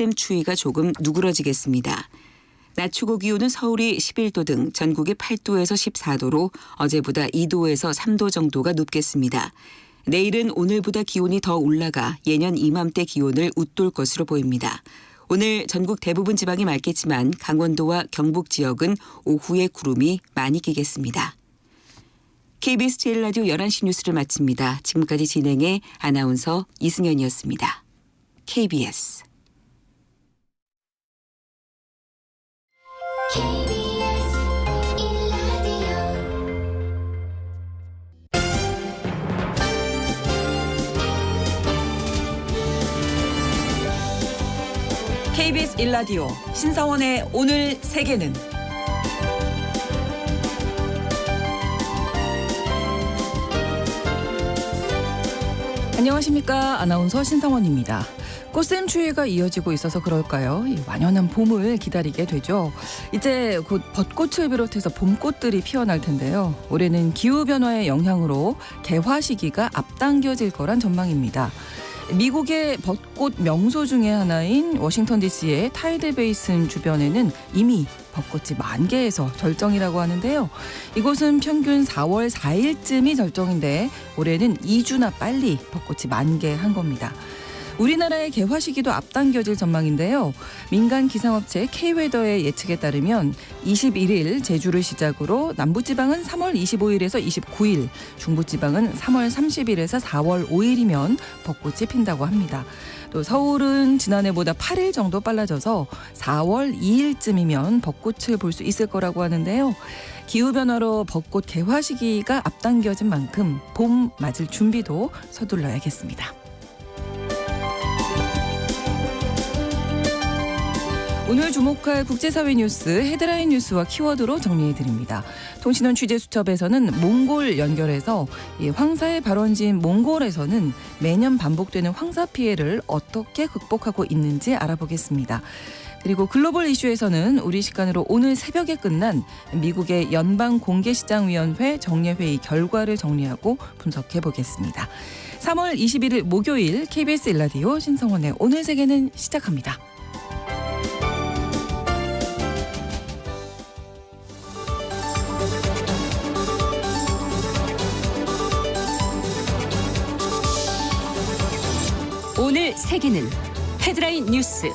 꽃샘 추위가 조금 누그러지겠습니다. 낮 최고 기온은 서울이 11도 등 전국이 8도에서 14도로 어제보다 2도에서 3도 정도가 높겠습니다. 내일은 오늘보다 기온이 더 올라가 예년 이맘때 기온을 웃돌 것으로 보입니다. 오늘 전국 대부분 지방이 맑겠지만 강원도와 경북 지역은 오후에 구름이 많이 끼겠습니다. KBS 제1라디오 11시 뉴스를 마칩니다. 지금까지 진행의 아나운서 이승현이었습니다. KBS KBS 1라디오 신성원의 오늘 세계는 안녕하십니까. 아나운서 신성원입니다. 꽃샘 추위가 이어지고 있어서 그럴까요? 이 완연한 봄을 기다리게 되죠. 이제 곧 벚꽃을 비롯해서 봄꽃들이 피어날 텐데요. 올해는 기후변화의 영향으로 개화 시기가 앞당겨질 거란 전망입니다. 미국의 벚꽃 명소 중에 하나인 워싱턴 DC의 타이드 베이슨 주변에는 이미 벚꽃이 만개해서 절정이라고 하는데요. 이곳은 평균 4월 4일쯤이 절정인데 올해는 2주나 빨리 벚꽃이 만개한 겁니다. 우리나라의 개화 시기도 앞당겨질 전망인데요. 민간 기상업체 K웨더의 예측에 따르면 21일 제주를 시작으로 남부지방은 3월 25일에서 29일, 중부지방은 3월 30일에서 4월 5일이면 벚꽃이 핀다고 합니다. 또 서울은 지난해보다 8일 정도 빨라져서 4월 2일쯤이면 벚꽃을 볼 수 있을 거라고 하는데요. 기후변화로 벚꽃 개화 시기가 앞당겨진 만큼 봄 맞을 준비도 서둘러야겠습니다. 오늘 주목할 국제사회 뉴스 헤드라인 뉴스와 키워드로 정리해드립니다. 통신원 취재수첩에서는 몽골 연결해서 황사의 발원지인 몽골에서는 매년 반복되는 황사 피해를 어떻게 극복하고 있는지 알아보겠습니다. 그리고 글로벌 이슈에서는 우리 시간으로 오늘 새벽에 끝난 미국의 연방공개시장위원회 정례회의 결과를 정리하고 분석해보겠습니다. 3월 21일 목요일 KBS 1라디오 신성원의 오늘 세계는 시작합니다. 오늘 세계는 헤드라인 뉴스.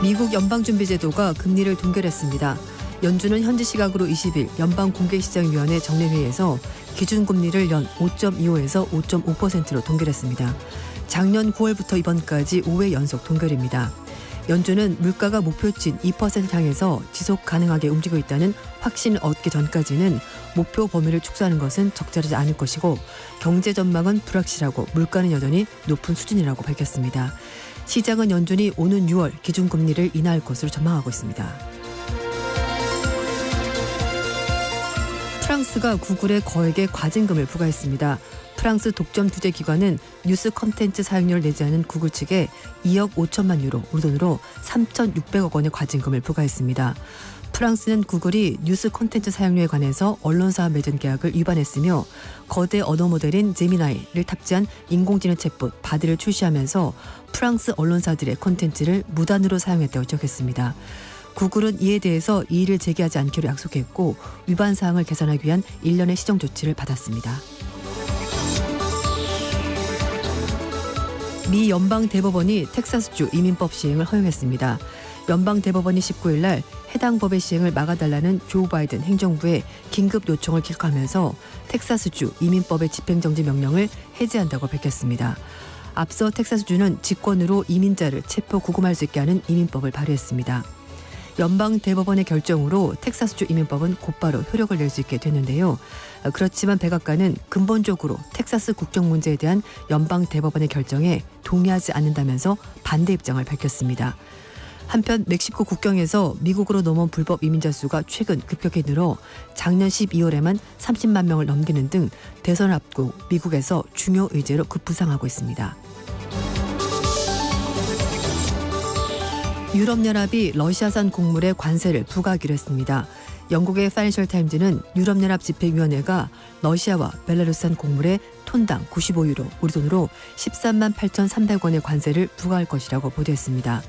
미국 연방준비제도가 금리를 동결했습니다. 연준은 현지 시각으로 20일 연방공개시장위원회 정례회의에서 기준금리를 연 5.25에서 5.5%로 동결했습니다. 작년 9월부터 이번까지 5회 연속 동결입니다. 연준은 물가가 목표치인 2% 향해서 지속 가능하게 움직이고 있다는 확신을 얻기 전까지는 목표 범위를 축소하는 것은 적절하지 않을 것이고 경제 전망은 불확실하고 물가는 여전히 높은 수준이라고 밝혔습니다. 시장은 연준이 오는 6월 기준금리를 인하할 것으로 전망하고 있습니다. 프랑스가 구글에 거액의 과징금을 부과했습니다. 프랑스 독점 규제 기관은 뉴스 콘텐츠 사용료를 내지 않은 구글 측에 2억 5천만 유로, 우리 돈으로 3,600억 원의 과징금을 부과했습니다. 프랑스는 구글이 뉴스 콘텐츠 사용료에 관해서 언론사와 맺은 계약을 위반했으며 거대 언어 모델인 제미나이를 탑재한 인공지능 챗봇 바디를 출시하면서 프랑스 언론사들의 콘텐츠를 무단으로 사용했다고 지적했습니다. 구글은 이에 대해서 이의를 제기하지 않기로 약속했고 위반 사항을 개선하기 위한 일련의 시정 조치를 받았습니다. 미 연방대법원이 텍사스주 이민법 시행을 허용했습니다. 연방대법원이 19일 날 해당 법의 시행을 막아달라는 조 바이든 행정부의 긴급 요청을 기각하면서 텍사스주 이민법의 집행정지 명령을 해제한다고 밝혔습니다. 앞서 텍사스주는 직권으로 이민자를 체포 구금할 수 있게 하는 이민법을 발의했습니다. 연방대법원의 결정으로 텍사스주 이민법은 곧바로 효력을 낼 수 있게 됐는데요. 그렇지만 백악관은 근본적으로 텍사스 국경 문제에 대한 연방대법원의 결정에 동의하지 않는다면서 반대 입장을 밝혔습니다. 한편 멕시코 국경에서 미국으로 넘어온 불법 이민자 수가 최근 급격히 늘어 작년 12월에만 30만 명을 넘기는 등 대선을 앞두고 미국에서 중요 의제로 급부상하고 있습니다. 유럽연합이 러시아산 곡물에 관세를 부과하기로 했습니다. 영국의 파이낸셜 타임즈는 유럽연합 집행위원회가 러시아와 벨라루스산 곡물에 톤당 95유로, 우리 돈으로 13만 8,300원의 관세를 부과할 것이라고 보도했습니다.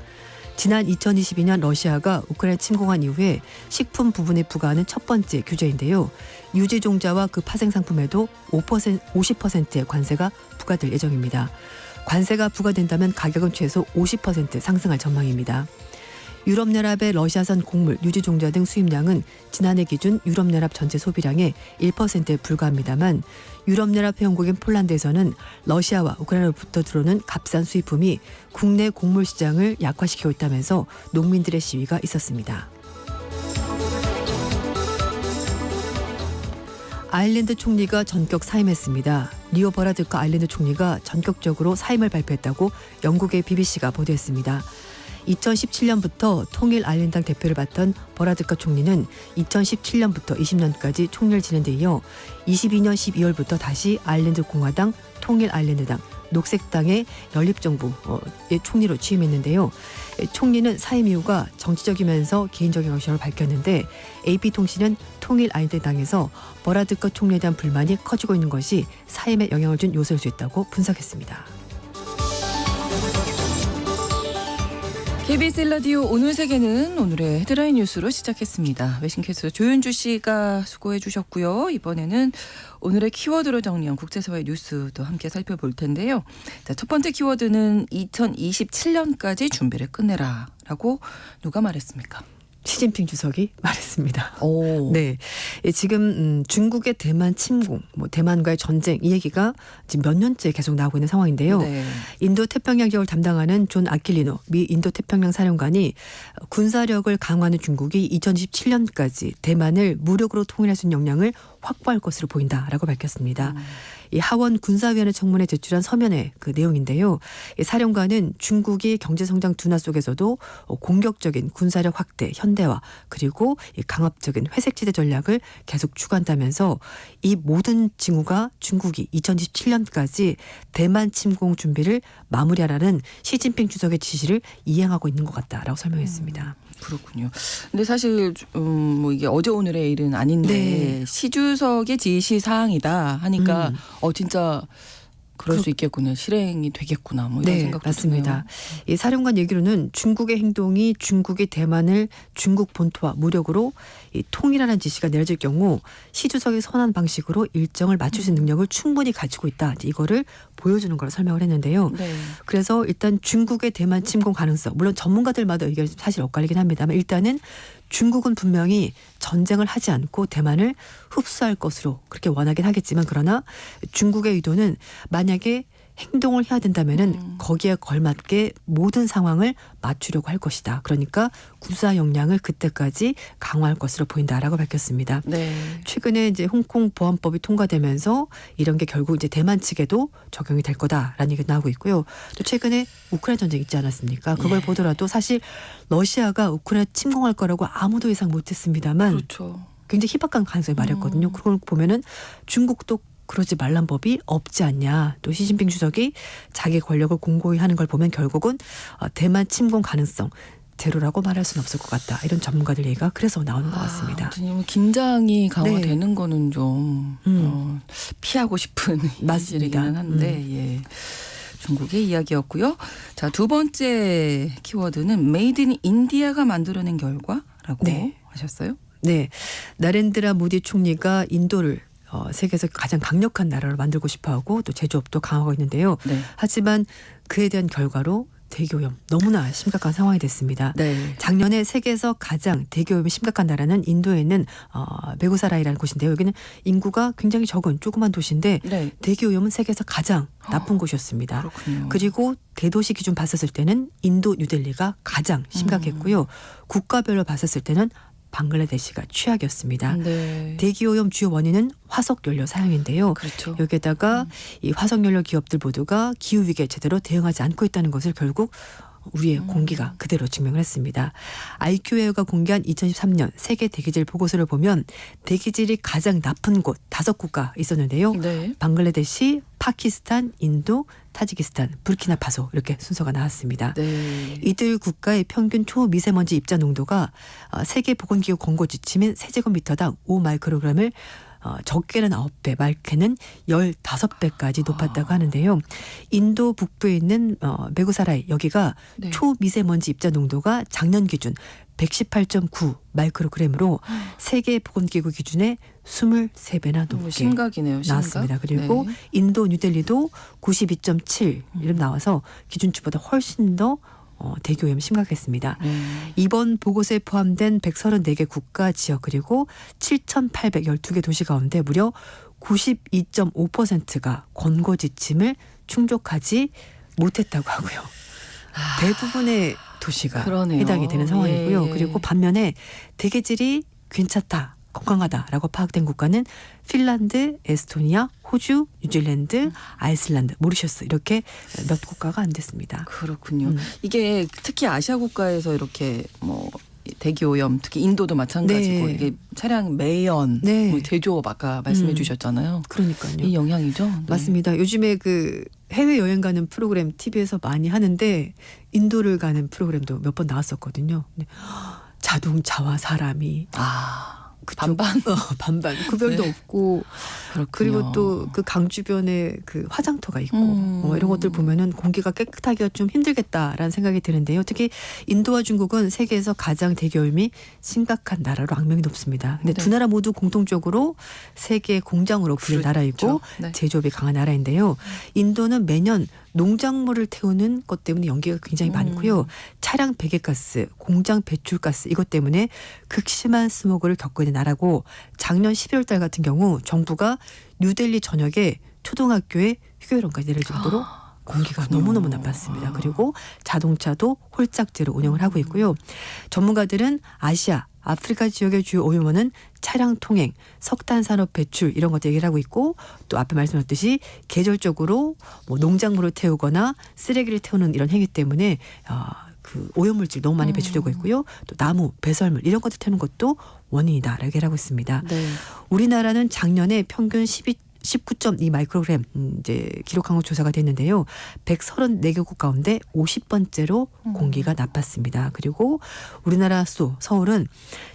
지난 2022년 러시아가 우크라이나 침공한 이후에 식품 부분에 부과하는 첫 번째 규제인데요. 유지종자와 그 파생 상품에도 50%의 관세가 부과될 예정입니다. 관세가 부과된다면 가격은 최소 50% 상승할 전망입니다. 유럽연합의 러시아산 곡물, 유지종자 등 수입량은 지난해 기준 유럽연합 전체 소비량의 1%에 불과합니다만 유럽연합 회원국인 폴란드에서는 러시아와 우크라이나로부터 들어오는 값싼 수입품이 국내 곡물 시장을 약화시키고 있다면서 농민들의 시위가 있었습니다. 아일랜드 총리가 전격 사임했습니다. 리오 버라드커 아일랜드 총리가 전격적으로 사임을 발표했다고 영국의 BBC가 보도했습니다. 2017년부터 통일 아일랜드당 대표를 맡던 버라드커 총리는 2017년부터 20년까지 총리를 지낸 데 이어 22년 12월부터 다시 아일랜드 공화당, 통일 아일랜드당, 녹색당의 연립정부의 총리로 취임했는데요. 총리는 사임 이유가 정치적이면서 개인적인 것이라고 밝혔는데 AP통신은 통일 아일랜드당에서 버라드커 총리에 대한 불만이 커지고 있는 것이 사임에 영향을 준 요소일 수 있다고 분석했습니다. KBS 라디오 오늘 세계는 오늘의 헤드라인 뉴스로 시작했습니다. 외신캐스터 조윤주 씨가 수고해 주셨고요. 이번에는 오늘의 키워드로 정리한 국제사회 뉴스도 함께 살펴볼 텐데요. 자, 첫 번째 키워드는 2027년까지 준비를 끝내라라고 누가 말했습니까? 시진핑 주석이 말했습니다. 오. 네, 지금 중국의 대만 침공, 대만과의 전쟁 이 얘기가 지금 몇 년째 계속 나오고 있는 상황인데요. 네. 인도 태평양 지역을 담당하는 존 아킬리노 미 인도 태평양 사령관이 군사력을 강화하는 중국이 2027년까지 대만을 무력으로 통일할 수 있는 역량을 확보할 것으로 보인다라고 밝혔습니다. 이 하원 군사위원회 청문회 제출한 서면의 그 내용인데요. 이 사령관은 중국이 경제성장 둔화 속에서도 공격적인 군사력 확대, 현대화 그리고 이 강압적인 회색지대 전략을 계속 추구한다면서 이 모든 징후가 중국이 2027년까지 대만 침공 준비를 마무리하라는 시진핑 주석의 지시를 이행하고 있는 것 같다라고 설명했습니다. 그렇군요. 근데 사실 뭐 이게 어제 오늘의 일은 아닌데 네. 시 주석의 지시 사항이다 하니까 진짜 그럴 수 있겠구나. 실행이 되겠구나. 뭐 이런 생각도 맞습니다. 드네요. 이 사령관 얘기로는 중국의 행동이 중국이 대만을 중국 본토와 무력으로 이 통일하는 지시가 내려질 경우 시 주석이 선한 방식으로 일정을 맞출 수 있는 능력을 충분히 가지고 있다. 이거를 보여주는 걸 설명을 했는데요. 네. 그래서 일단 중국의 대만 침공 가능성, 물론 전문가들마다 의견이 사실 엇갈리긴 합니다만 일단은 중국은 분명히 전쟁을 하지 않고 대만을 흡수할 것으로 그렇게 원하긴 하겠지만 그러나 중국의 의도는 만약에 행동을 해야 된다면은 거기에 걸맞게 모든 상황을 맞추려고 할 것이다. 그러니까 군사 역량을 그때까지 강화할 것으로 보인다라고 밝혔습니다. 네. 최근에 이제 홍콩 보안법이 통과되면서 이런 게 결국 이제 대만 측에도 적용이 될 거다라는 얘기가 나오고 있고요. 또 최근에 우크라이나 전쟁 있지 않았습니까? 그걸 보더라도 사실 러시아가 우크라이나 침공할 거라고 아무도 예상 못했습니다만 그렇죠. 굉장히 희박한 가능성이 말했거든요. 그걸 보면은 중국도 그러지 말란 법이 없지 않냐. 또 시진핑 주석이 자기 권력을 공고히 하는 걸 보면 결국은 대만 침공 가능성 제로라고 말할 수는 없을 것 같다. 이런 전문가들 얘기가 그래서 나오는 것 같습니다. 아무튼 긴장이 강화되는 네. 거는 좀 피하고 싶은 맞습니다. 일이기는 한데 예. 중국의 이야기였고요. 자, 두 번째 키워드는 메이드 인 인디아가 만들어낸 결과라고 네. 하셨어요? 네, 나렌드라 모디 총리가 인도를 세계에서 가장 강력한 나라로 만들고 싶어하고 또 제조업도 강화하고 있는데요. 네. 하지만 그에 대한 결과로 대기오염 너무나 심각한 상황이 됐습니다. 네. 작년에 세계에서 가장 대기오염이 심각한 나라는 인도에 있는 베구사라이라는 곳인데요. 여기는 인구가 굉장히 적은 조그만 도시인데 네. 대기오염은 세계에서 가장 나쁜 곳이었습니다. 그렇군요. 그리고 대도시 기준 봤었을 때는 인도 뉴델리가 가장 심각했고요. 국가별로 봤었을 때는 방글라데시가 최악이었습니다. 네. 대기오염 주요 원인은 화석연료 사용인데요. 그렇죠. 여기에다가 이 화석연료 기업들 모두가 기후위기에 제대로 대응하지 않고 있다는 것을 결국 우리의 공기가 그대로 증명을 했습니다. IQ웨어가 공개한 2013년 세계 대기질 보고서를 보면 대기질이 가장 나쁜 곳 5국가 있었는데요. 네. 방글라데시, 파키스탄, 인도, 타지키스탄, 부르키나파소 이렇게 순서가 나왔습니다. 네. 이들 국가의 평균 초미세먼지 입자 농도가 세계보건기구 권고 지침인 세제곱미터당 5마이크로그램을 적게는 9배, 많게는 15배까지 높았다고 하는데요. 인도 북부에 있는 베구사라이 여기가 네. 초미세먼지 입자 농도가 작년 기준 118.9 마이크로그램으로 세계보건기구 기준의 23배나 너무 높게 심각이네요. 심각. 나왔습니다. 그리고 네. 인도 뉴델리도 92.7 이름 나와서 기준치보다 훨씬 더 대기오염이 심각했습니다. 이번 보고서에 포함된 134개 국가 지역 그리고 7,812개 도시 가운데 무려 92.5%가 권고 지침을 충족하지 못했다고 하고요. 대부분의 도시가 그러네요. 해당이 되는 상황이고요. 예. 그리고 반면에 대기질이 괜찮다. 건강하다라고 파악된 국가는 핀란드, 에스토니아, 호주, 뉴질랜드, 아이슬란드, 모리셔스 이렇게 몇 국가가 안 됐습니다. 그렇군요. 이게 특히 아시아 국가에서 이렇게 뭐 대기 오염, 특히 인도도 마찬가지고 네. 이게 차량 매연, 네. 뭐 제조업 아까 말씀해 주셨잖아요. 그러니까요. 이 영향이죠. 네. 맞습니다. 요즘에 그 해외 여행 가는 프로그램 TV에서 많이 하는데 인도를 가는 프로그램도 몇 번 나왔었거든요. 근데 자동차와 사람이 아, 그쪽, 반반? 반반 구별도 네. 없고 그렇군요. 그리고 또 그 강 주변에 그 화장터가 있고 이런 것들 보면은 공기가 깨끗하기가 좀 힘들겠다라는 생각이 드는데요. 특히 인도와 중국은 세계에서 가장 대기오염이 심각한 나라로 악명이 높습니다. 근데 네. 두 나라 모두 공통적으로 세계 공장으로 불린 그렇죠. 나라이고 네. 제조업이 강한 나라인데요. 인도는 매년 농작물을 태우는 것 때문에 연기가 굉장히 많고요. 차량 배기가스, 공장 배출가스 이것 때문에 극심한 스모그를 겪고 있는 나라고 작년 12월 달 같은 경우 정부가 뉴델리 전역에 초등학교에 휴교령까지 내릴 정도로 공기가 너무너무 나빴습니다. 그리고 자동차도 홀짝제로 운영을 하고 있고요. 전문가들은 아시아, 아프리카 지역의 주요 오염원은 차량 통행, 석탄 산업 배출 이런 것들 얘기를 하고 있고 또 앞에 말씀드렸듯이 계절적으로 뭐 농작물을 태우거나 쓰레기를 태우는 이런 행위 때문에 그 오염물질 너무 많이 배출되고 있고요. 또 나무, 배설물 이런 것들 태우는 것도 원인이다라고 얘기를 하고 있습니다. 네. 우리나라는 작년에 평균 19.2 마이크로그램 이제 기록한 것 조사가 됐는데요. 134개국 가운데 50번째로 공기가 나빴습니다. 그리고 우리나라 수도 서울은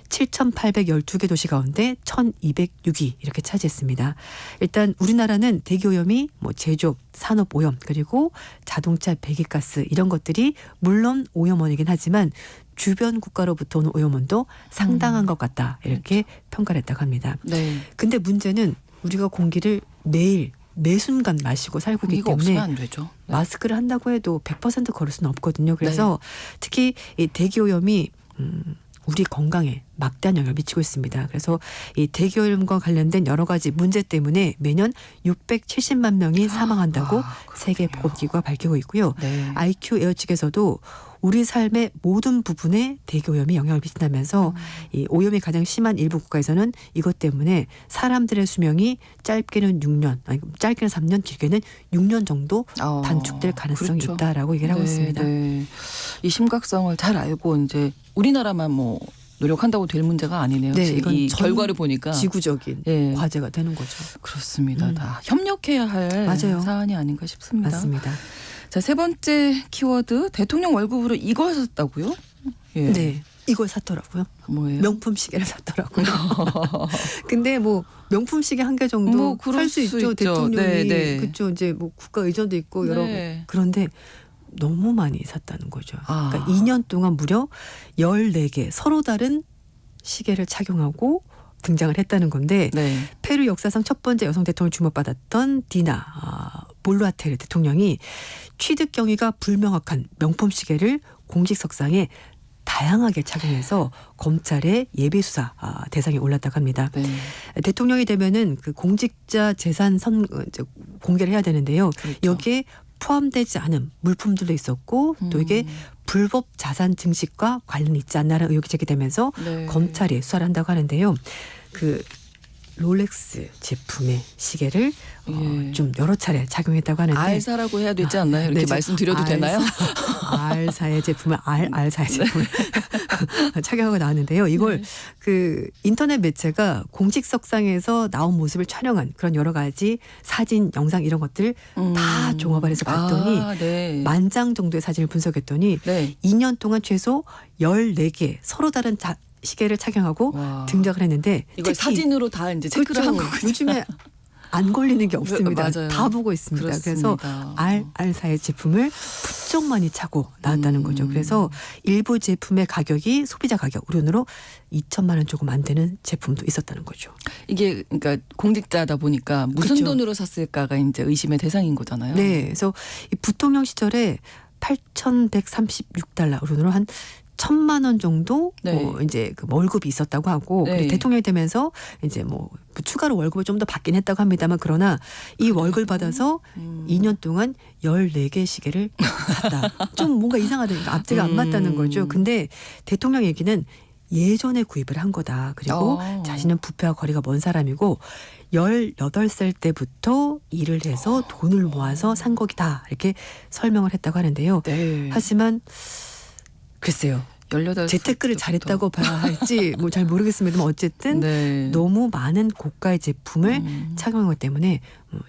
7,812개 도시 가운데 1,206위 이렇게 차지했습니다. 일단 우리나라는 대기오염이 뭐 제조업, 산업오염 그리고 자동차 배기가스 이런 것들이 물론 오염원이긴 하지만 주변 국가로부터 오는 오염원도 상당한 것 같다 이렇게 평가를 했다고 합니다. 네. 근데 문제는 우리가 공기를 매일 매순간 마시고 살고 있기 이거 없으면 때문에 안 되죠. 네. 마스크를 한다고 해도 100% 걸을 수는 없거든요. 그래서 특히 이 대기오염이 우리 건강에 막대한 영향을 미치고 있습니다. 그래서 이 대기오염과 관련된 여러 가지 문제 때문에 매년 670만 명이 사망한다고 세계보건기구가 밝히고 있고요. 네. IQ웨어 측에서도 우리 삶의 모든 부분에 대기오염이 영향을 미친다면서 이 오염이 가장 심한 일부 국가에서는 이것 때문에 사람들의 수명이 짧게는 6년, 아니 짧게는 3년, 길게는 6년 정도 단축될 가능성이 그렇죠. 있다라고 얘기를 하고 있습니다. 네. 이 심각성을 잘 알고 이제 우리나라만 뭐 노력한다고 될 문제가 아니네요. 네, 이건 이 전 결과를 보니까 지구적인 예. 과제가 되는 거죠. 그렇습니다. 다 협력해야 할 맞아요. 사안이 아닌가 싶습니다. 맞습니다. 자, 세 번째 키워드 대통령 월급으로 이걸 샀다고요? 예. 네. 이걸 샀더라고요. 뭐예요? 명품 시계를 샀더라고요. 근데 뭐 명품 시계 한 개 정도 뭐 그럴 살 수 수 있죠. 있죠. 대통령이 네, 네. 그렇죠. 이제 뭐 국가 의전도 있고 여러 네. 그런데 너무 많이 샀다는 거죠. 아. 그러니까 2년 동안 무려 14개 서로 다른 시계를 착용하고 등장을 했다는 건데 네. 페루 역사상 첫 번째 여성 대통령을 주목받았던 디나 볼루아테르 대통령이 취득 경위가 불명확한 명품 시계를 공식석상에 다양하게 착용해서 검찰의 예비 수사 대상에 올랐다고 합니다. 네. 대통령이 되면은 그 공직자 재산 공개를 해야 되는데요. 그렇죠. 여기에 포함되지 않은 물품들도 있었고 또 이게 불법 자산 증식과 관련이 있지 않나라는 의혹이 제기되면서 네. 검찰이 수사를 한다고 하는데요. 그 롤렉스 제품의 시계를 예. 좀 여러 차례 착용했다고 하는데 알사라고 해야 되지 않나요? 이렇게 네, 좀 말씀드려도 되나요? 알사의 제품을 알사의 제품을 착용하고 나왔는데요. 이걸 네. 그 인터넷 매체가 공식석상에서 나온 모습을 촬영한 그런 여러 가지 사진, 영상 이런 것들 다 종합을 해서 봤더니 네. 10,000장 정도의 사진을 분석했더니 네. 2년 동안 최소 14개 서로 다른 시계를 착용하고 와. 등장을 했는데 이걸 특히 사진으로 다 이제 체크를 그렇죠. 한 거군요. 요즘에 안 걸리는 게 없습니다. 맞아요. 다 보고 있습니다. 그렇습니다. 그래서 알사의 제품을 부쩍 많이 차고 나왔다는 거죠. 그래서 일부 제품의 가격이 소비자 가격 우량으로 2천만 원 조금 안 되는 제품도 있었다는 거죠. 이게 그러니까 공직자다 보니까 무슨 그렇죠. 돈으로 샀을까가 이제 의심의 대상인 거잖아요. 네, 그래서 이 부통령 시절에 8,136달러 우량으로 한 1,000만 원 정도 네. 이제 그 월급이 있었다고 하고 네. 그리고 대통령이 되면서 이제 뭐 추가로 월급을 좀 더 받긴 했다고 합니다만 그러나 이 월급을 받아서 2년 동안 14개 시계를 샀다. 좀 뭔가 이상하다니까 앞뒤가 안 맞다는 거죠. 근데 대통령 얘기는 예전에 구입을 한 거다. 그리고 자신은 부패와 거리가 먼 사람이고 18살 때부터 일을 해서 돈을 모아서 산 거기다. 이렇게 설명을 했다고 하는데요. 네. 하지만 글쎄요. 18살 재테크를 잘했다고 봐야 할지 뭐 잘 모르겠습니다만 어쨌든 네. 너무 많은 고가의 제품을 착용한 것 때문에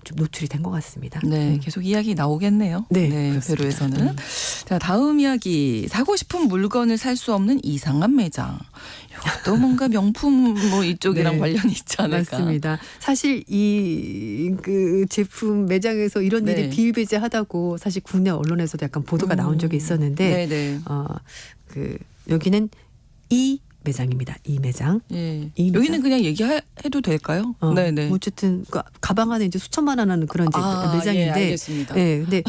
좀 노출이 된 것 같습니다. 네, 계속 이야기 나오겠네요. 네, 그렇습니다. 페루에서는. 자, 다음 이야기. 사고 싶은 물건을 살 수 없는 이상한 매장. 이것도 뭔가 명품 뭐 이쪽이랑 네, 관련이 있지 않을까. 맞습니다. 사실 이 그 제품 매장에서 이런 네. 일이 비일비재하다고 사실 국내 언론에서도 약간 보도가 나온 적이 있었는데 네네. 그 여기는 이 매장입니다. 이 매장. 예. 이 매장? 여기는 그냥 얘기해도 될까요? 네네. 뭐 어쨌든 그 가방 안에 이제 수천만 원 하는 그런 이제 예, 매장인데, 알겠습니다. 네, 근데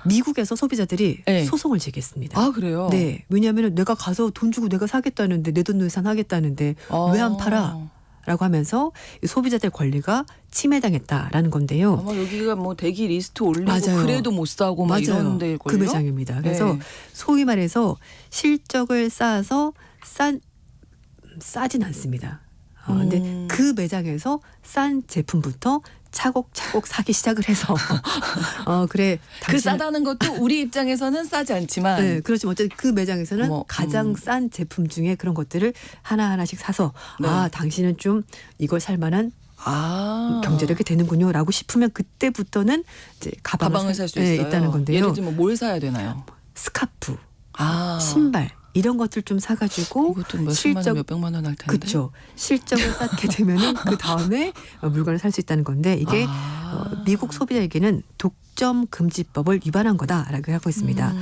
미국에서 소비자들이 네. 소송을 제기했습니다. 아, 그래요? 네, 왜냐하면 내가 가서 돈 주고 내가 사겠다는데 내 돈 내산하겠다는데 왜 안 팔아? 라고 하면서 소비자들 권리가 침해당했다라는 건데요. 아마 여기가 뭐 대기 리스트 올리고 맞아요. 그래도 못 사고 막 이런 데일 걸요. 그 매장입니다. 그래서 네. 소위 말해서 실적을 쌓아서 싸진 않습니다. 근데 그 매장에서 싼 제품부터 차곡차곡 사기 시작을 해서 그래 그 싸다는 것도 우리 입장에서는 싸지 않지만 네, 그렇지만 어쨌든 그 매장에서는 가장 싼 제품 중에 그런 것들을 하나하나씩 사서 네. 당신은 좀 이걸 살 만한 경제력이 되는군요라고 싶으면 그때부터는 이제 가방을 살 수 있어요. 있다는 건데요. 예를 들면 뭘 사야 되나요? 스카프, 아, 신발 이런 것들 좀 사가지고 이것도 몇십만 원, 몇백만 원 할 텐데. 그렇죠. 실적을 쌓게 되면은 그 다음에 물건을 살 수 있다는 건데 이게 미국 소비자에게는 독점 금지법을 위반한 거다라고 하고 있습니다.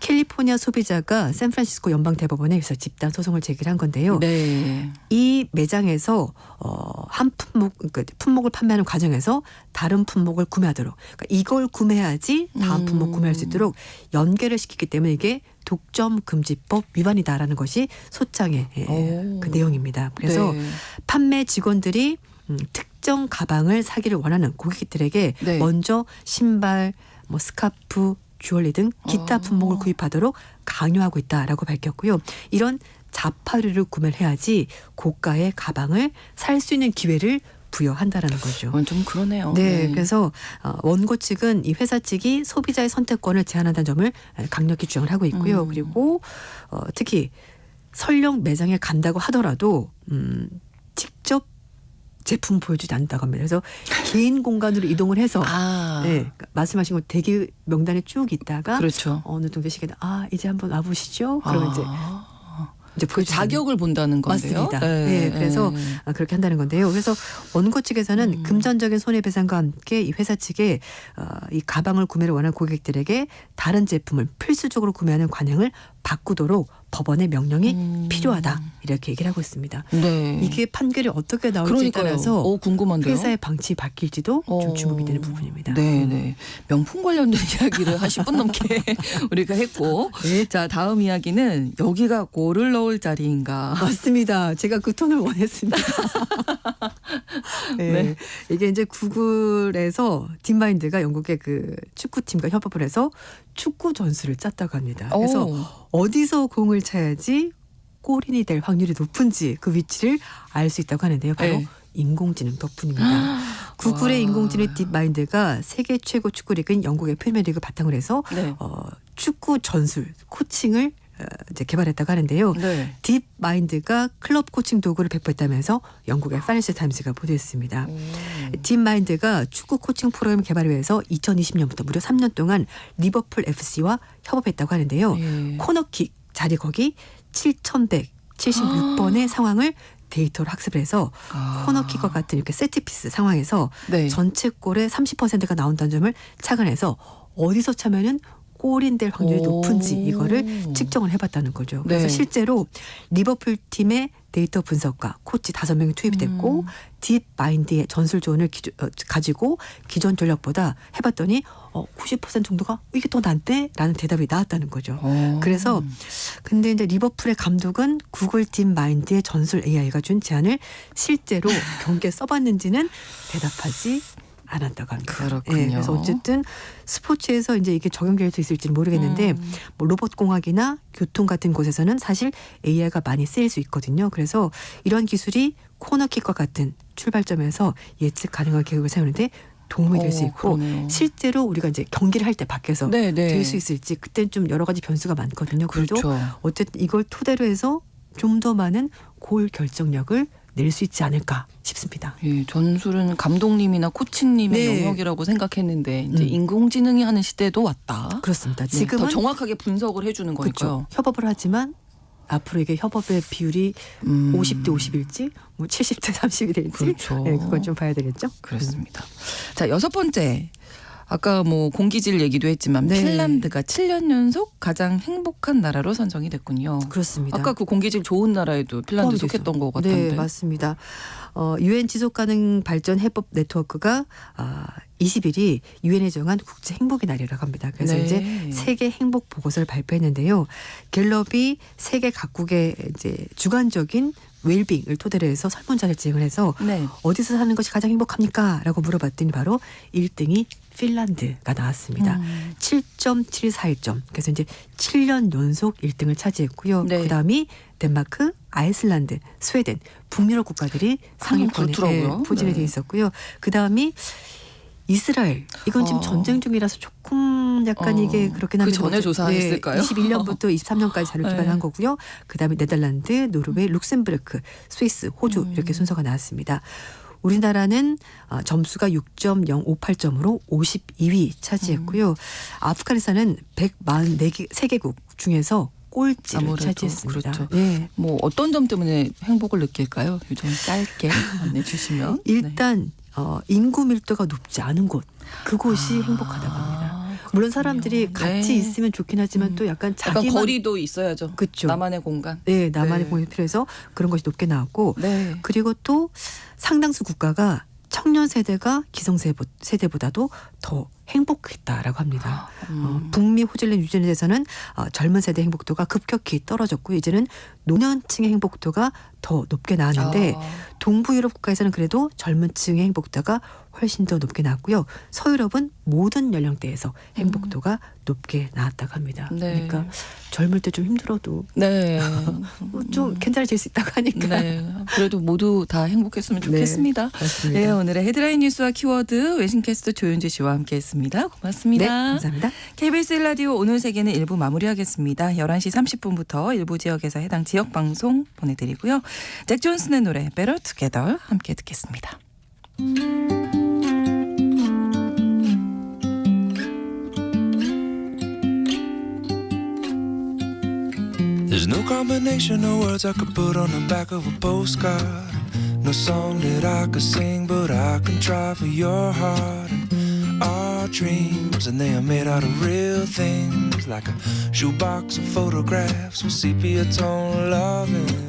캘리포니아 소비자가 샌프란시스코 연방 대법원에서 집단 소송을 제기한 건데요. 네. 이 매장에서 한 품목을 판매하는 과정에서 다른 품목을 구매하도록 그러니까 이걸 구매해야지 다음 품목 구매할 수 있도록 연계를 시키기 때문에 이게 독점 금지법 위반이다라는 것이 소장의 그 내용입니다. 그래서 네. 판매 직원들이 특정 가방을 사기를 원하는 고객들에게 네. 먼저 신발, 뭐 스카프, 주얼리 등 기타 품목을 구입하도록 강요하고 있다라고 밝혔고요. 이런 자파류를 구매를 해야지 고가의 가방을 살 수 있는 기회를 부여한다라는 거죠. 좀 그러네요. 네, 그래서 원고 측은 이 회사 측이 소비자의 선택권을 제한한다는 점을 강력히 주장을 하고 있고요. 그리고 특히 설령 매장에 간다고 하더라도 직접 제품 보여주지 않는다고 합니다. 그래서 개인 공간으로 이동을 해서 네, 말씀하신 것 대기 명단에 쭉 있다가 그렇죠. 어느 정도 시간에 이제 한번 와보시죠. 그러면 이제 그 자격을 본다는 건데요. 맞습니다. 네, 그래서 그렇게 한다는 건데요. 그래서 원고 측에서는 금전적인 손해배상과 함께 이 회사 측에 이 가방을 구매를 원하는 고객들에게 다른 제품을 필수적으로 구매하는 관행을 바꾸도록 법원의 명령이 필요하다 이렇게 얘기를 하고 있습니다. 네. 이게 판결이 어떻게 나올지에 따라서 궁금한데요. 회사의 방침이 바뀔지도 좀 주목이 되는 부분입니다. 네. 명품 관련된 이야기를 한 10분 넘게 우리가 했고 자 다음 이야기는 여기가 골을 넣을 자리인가. 맞습니다. 제가 그 톤을 원했습니다. 네. 이게 이제 구글에서 딥마인드가 영국의 그 축구팀과 협업을 해서 축구 전술을 짰다고 합니다. 그래서 어디서 공을 차야지 골인이 될 확률이 높은지 그 위치를 알 수 있다고 하는데요. 바로 인공지능 덕분입니다. 구글의 인공지능 딥마인드가 세계 최고 축구 리그인 영국의 프리미어리그 바탕으로 해서 네. 축구 전술 코칭을 이제 개발했다고 하는데요. 네. 딥마인드가 클럽 코칭 도구를 배포했다면서 영국의 파이낸셜 타임스가 보도했습니다. 딥마인드가 축구 코칭 프로그램 개발을 위해서 2020년부터 무려 3년 동안 리버풀 FC와 협업했다고 하는데요. 예. 코너킥 자리 거기 7,176번의 상황을 데이터로 학습을 해서 코너킥과 같은 이렇게 세트피스 상황에서 네. 전체 골의 30%가 나온다는 점을 착안해서 어디서 차면은 골인 될 확률이 높은지 이거를 측정을 해봤다는 거죠. 그래서 네. 실제로 리버풀 팀의 데이터 분석가 코치 5명이 투입이 됐고 딥마인드의 전술 조언을 가지고 기존 전략보다 해봤더니 90% 정도가 이게 더 낫대? 라는 대답이 나왔다는 거죠. 그래서 근데 이제 리버풀의 감독은 구글 딥마인드의 전술 AI가 준 제안을 실제로 경기에 써봤는지는 대답하지 않았다고 합니다. 그렇군요. 예, 그래서 어쨌든 스포츠에서 이제 이게 적용될 수 있을지는 모르겠는데 뭐 로봇공학이나 교통 같은 곳에서는 사실 AI가 많이 쓰일 수 있거든요. 그래서 이런 기술이 코너킥과 같은 출발점에서 예측 가능한 계획을 세우는데 도움이 될 수 있고 그러네요. 실제로 우리가 이제 경기를 할 때 밖에서 네, 네. 될 수 있을지 그때는 좀 여러 가지 변수가 많거든요. 그래도 그렇죠. 어쨌든 이걸 토대로 해서 좀 더 많은 골 결정력을 낼 수 있지 않을까 싶습니다. 예, 전술은 감독님이나 코치님의 네. 영역이라고 생각했는데 이제 인공지능이 하는 시대도 왔다. 그렇습니다. 네, 지금은 더 정확하게 분석을 해주는 거니까요. 그렇죠. 협업을 하지만 앞으로 이게 협업의 비율이 50대 50일지 뭐 70대 30이 될지 그렇죠. 네, 그건 좀 봐야 되겠죠. 그렇습니다. 자, 6번째. 아까 뭐 공기질 얘기도 했지만 네. 핀란드가 7년 연속 가장 행복한 나라로 선정이 됐군요. 그렇습니다. 아까 그 공기질 좋은 나라에도 핀란드 포함이 속했던 되죠. 것 같은데. 네, 맞습니다. 유엔 지속가능 발전 해법 네트워크가 20일이 유엔에 정한 국제 행복의 날이라고 합니다. 그래서 네. 이제 세계 행복 보고서를 발표했는데요. 갤럽이 세계 각국의 이제 주관적인 웰빙을 토대로 해서 설문조사를 진행을 해서 네. 어디서 사는 것이 가장 행복합니까? 라고 물어봤더니 바로 1등이 핀란드가 나왔습니다. 7.741점. 그래서 이제 7년 연속 1등을 차지했고요. 네. 그다음이 덴마크, 아이슬란드, 스웨덴, 북유럽 국가들이 상위권에 그렇더라고요. 포진이 네. 돼 있었고요. 그다음이 이스라엘. 이건 지금 전쟁 중이라서 조금 약간 이게 그렇긴 한데 그 전에 조사했을까요? 21년부터 23년까지 자료 기반한 네. 거고요. 그다음에 네덜란드, 노르웨이, 룩셈부르크, 스위스, 호주 이렇게 순서가 나왔습니다. 우리나라는 점수가 6.058점으로 52위 차지했고요. 아프가니스탄은 143개국 중에서 꼴찌를 아무래도 차지했습니다. 그렇죠. 네. 뭐 어떤 점 때문에 행복을 느낄까요? 좀 짧게 안내해 주시면. 일단 인구 밀도가 높지 않은 곳 그곳이 행복하다고 합니다. 물론 사람들이 같이 네. 있으면 좋긴 하지만 또 약간 약간 자기만 거리도 있어야죠. 그쵸. 나만의 공간. 네, 나만의 네. 공간이 필요해서 그런 것이 높게 나왔고 네. 그리고 또 상당수 국가가 청년 세대가 기성 세대보다도 더 행복했다라고 합니다. 북미 호질린 뉴질랜드에서는 젊은 세대 행복도가 급격히 떨어졌고 이제는 노년층의 행복도가 더 높게 나왔는데 동부 유럽 국가에서는 그래도 젊은 층의 행복도가 훨씬 더 높게 나왔고요. 서유럽은 모든 연령대에서 행복도가 높게 나왔다고 합니다. 네. 그러니까 젊을 때 좀 힘들어도 네. 좀 괜찮아질 수 있다고 하니까. 네. 그래도 모두 다 행복했으면 좋겠습니다. 맞습니다. 네, 오늘의 헤드라인 뉴스와 키워드 외신캐스터 조윤주 씨와 함께했습니다. 고맙습니다. 네, 감사합니다. KBS 라디오 오늘 세계는 1부 마무리하겠습니다. 11시 30분부터 일부 지역에서 해당 지역 방송 보내드리고요. 잭 존슨의 노래 Better Together 함께 듣겠습니다. There's no combination of words I could put on the back of a postcard. No song that I could sing, but I can try for your heart. And our dreams, and they are made out of real things, like a shoebox of photographs with sepia tone loving.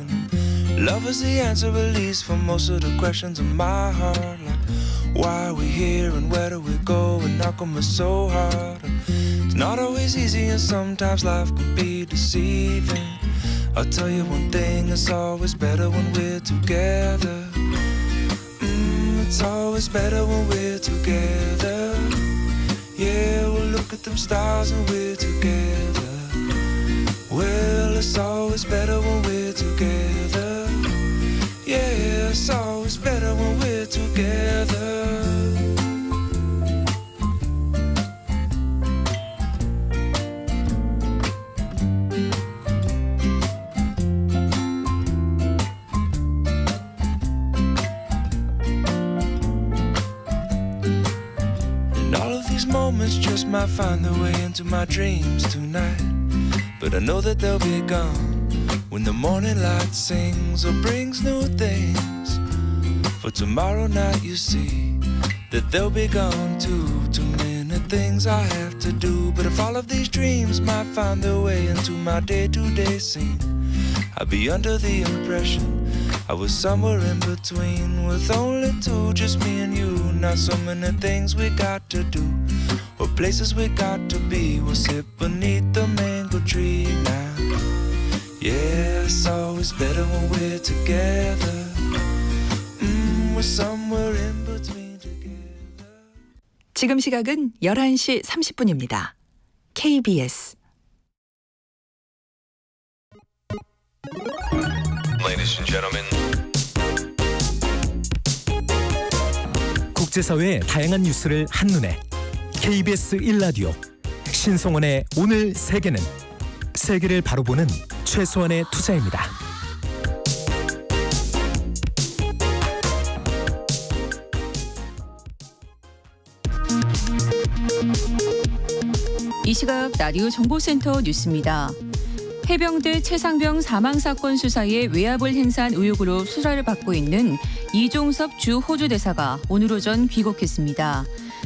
Love is the answer, at least for most of the questions in my heart. Like, why are we here and where do we go? And how come it's so hard? It's not always easy, and sometimes life can be deceiving. I'll tell you one thing, it's always better when we're together. It's always better when we're together. Yeah, we'll look at them stars and we're together. Well, it's always better when we're together. Yeah, it's always better when we're might find their way into my dreams tonight, but I know that they'll be gone when the morning light sings or brings new things. For tomorrow night you see that they'll be gone too. Too many things I have to do, but if all of these dreams might find their way into my day-to-day scene, I'd be under the impression I was somewhere in between, with only two, just me and you. Not so many things we got to do, or places we got to be. We'll sit beneath the mango tree now. Yeah, it's always better when we're together. We're somewhere in between together. 지금 시각은 11시 30분입니다. KBS Ladies and gentlemen. 국제사회의 다양한 뉴스를 한눈에 KBS 1라디오 신송원의 오늘 세계는 세계를 바로 보는 최소한의 투자입니다. 이 시각 라디오 정보센터 뉴스입니다. 해병대 최상병 사망사건 수사에 외압을 행사한 의혹으로 수사를 받고 있는 이종섭 주 호주 대사가 오늘 오전 귀국했습니다.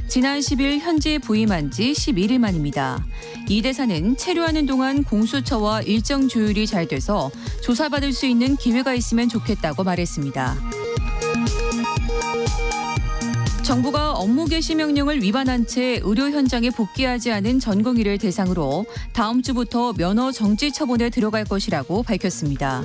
지난 10일 현지에 부임한 지 11일 만입니다. 이 대사는 체류하는 동안 공수처와 일정 조율이 잘 돼서 조사받을 수 있는 기회가 있으면 좋겠다고 말했습니다. 정부가 업무 개시 명령을 위반한 채 의료 현장에 복귀하지 않은 전공의를 대상으로 다음 주부터 면허 정지 처분에 들어갈 것이라고 밝혔습니다.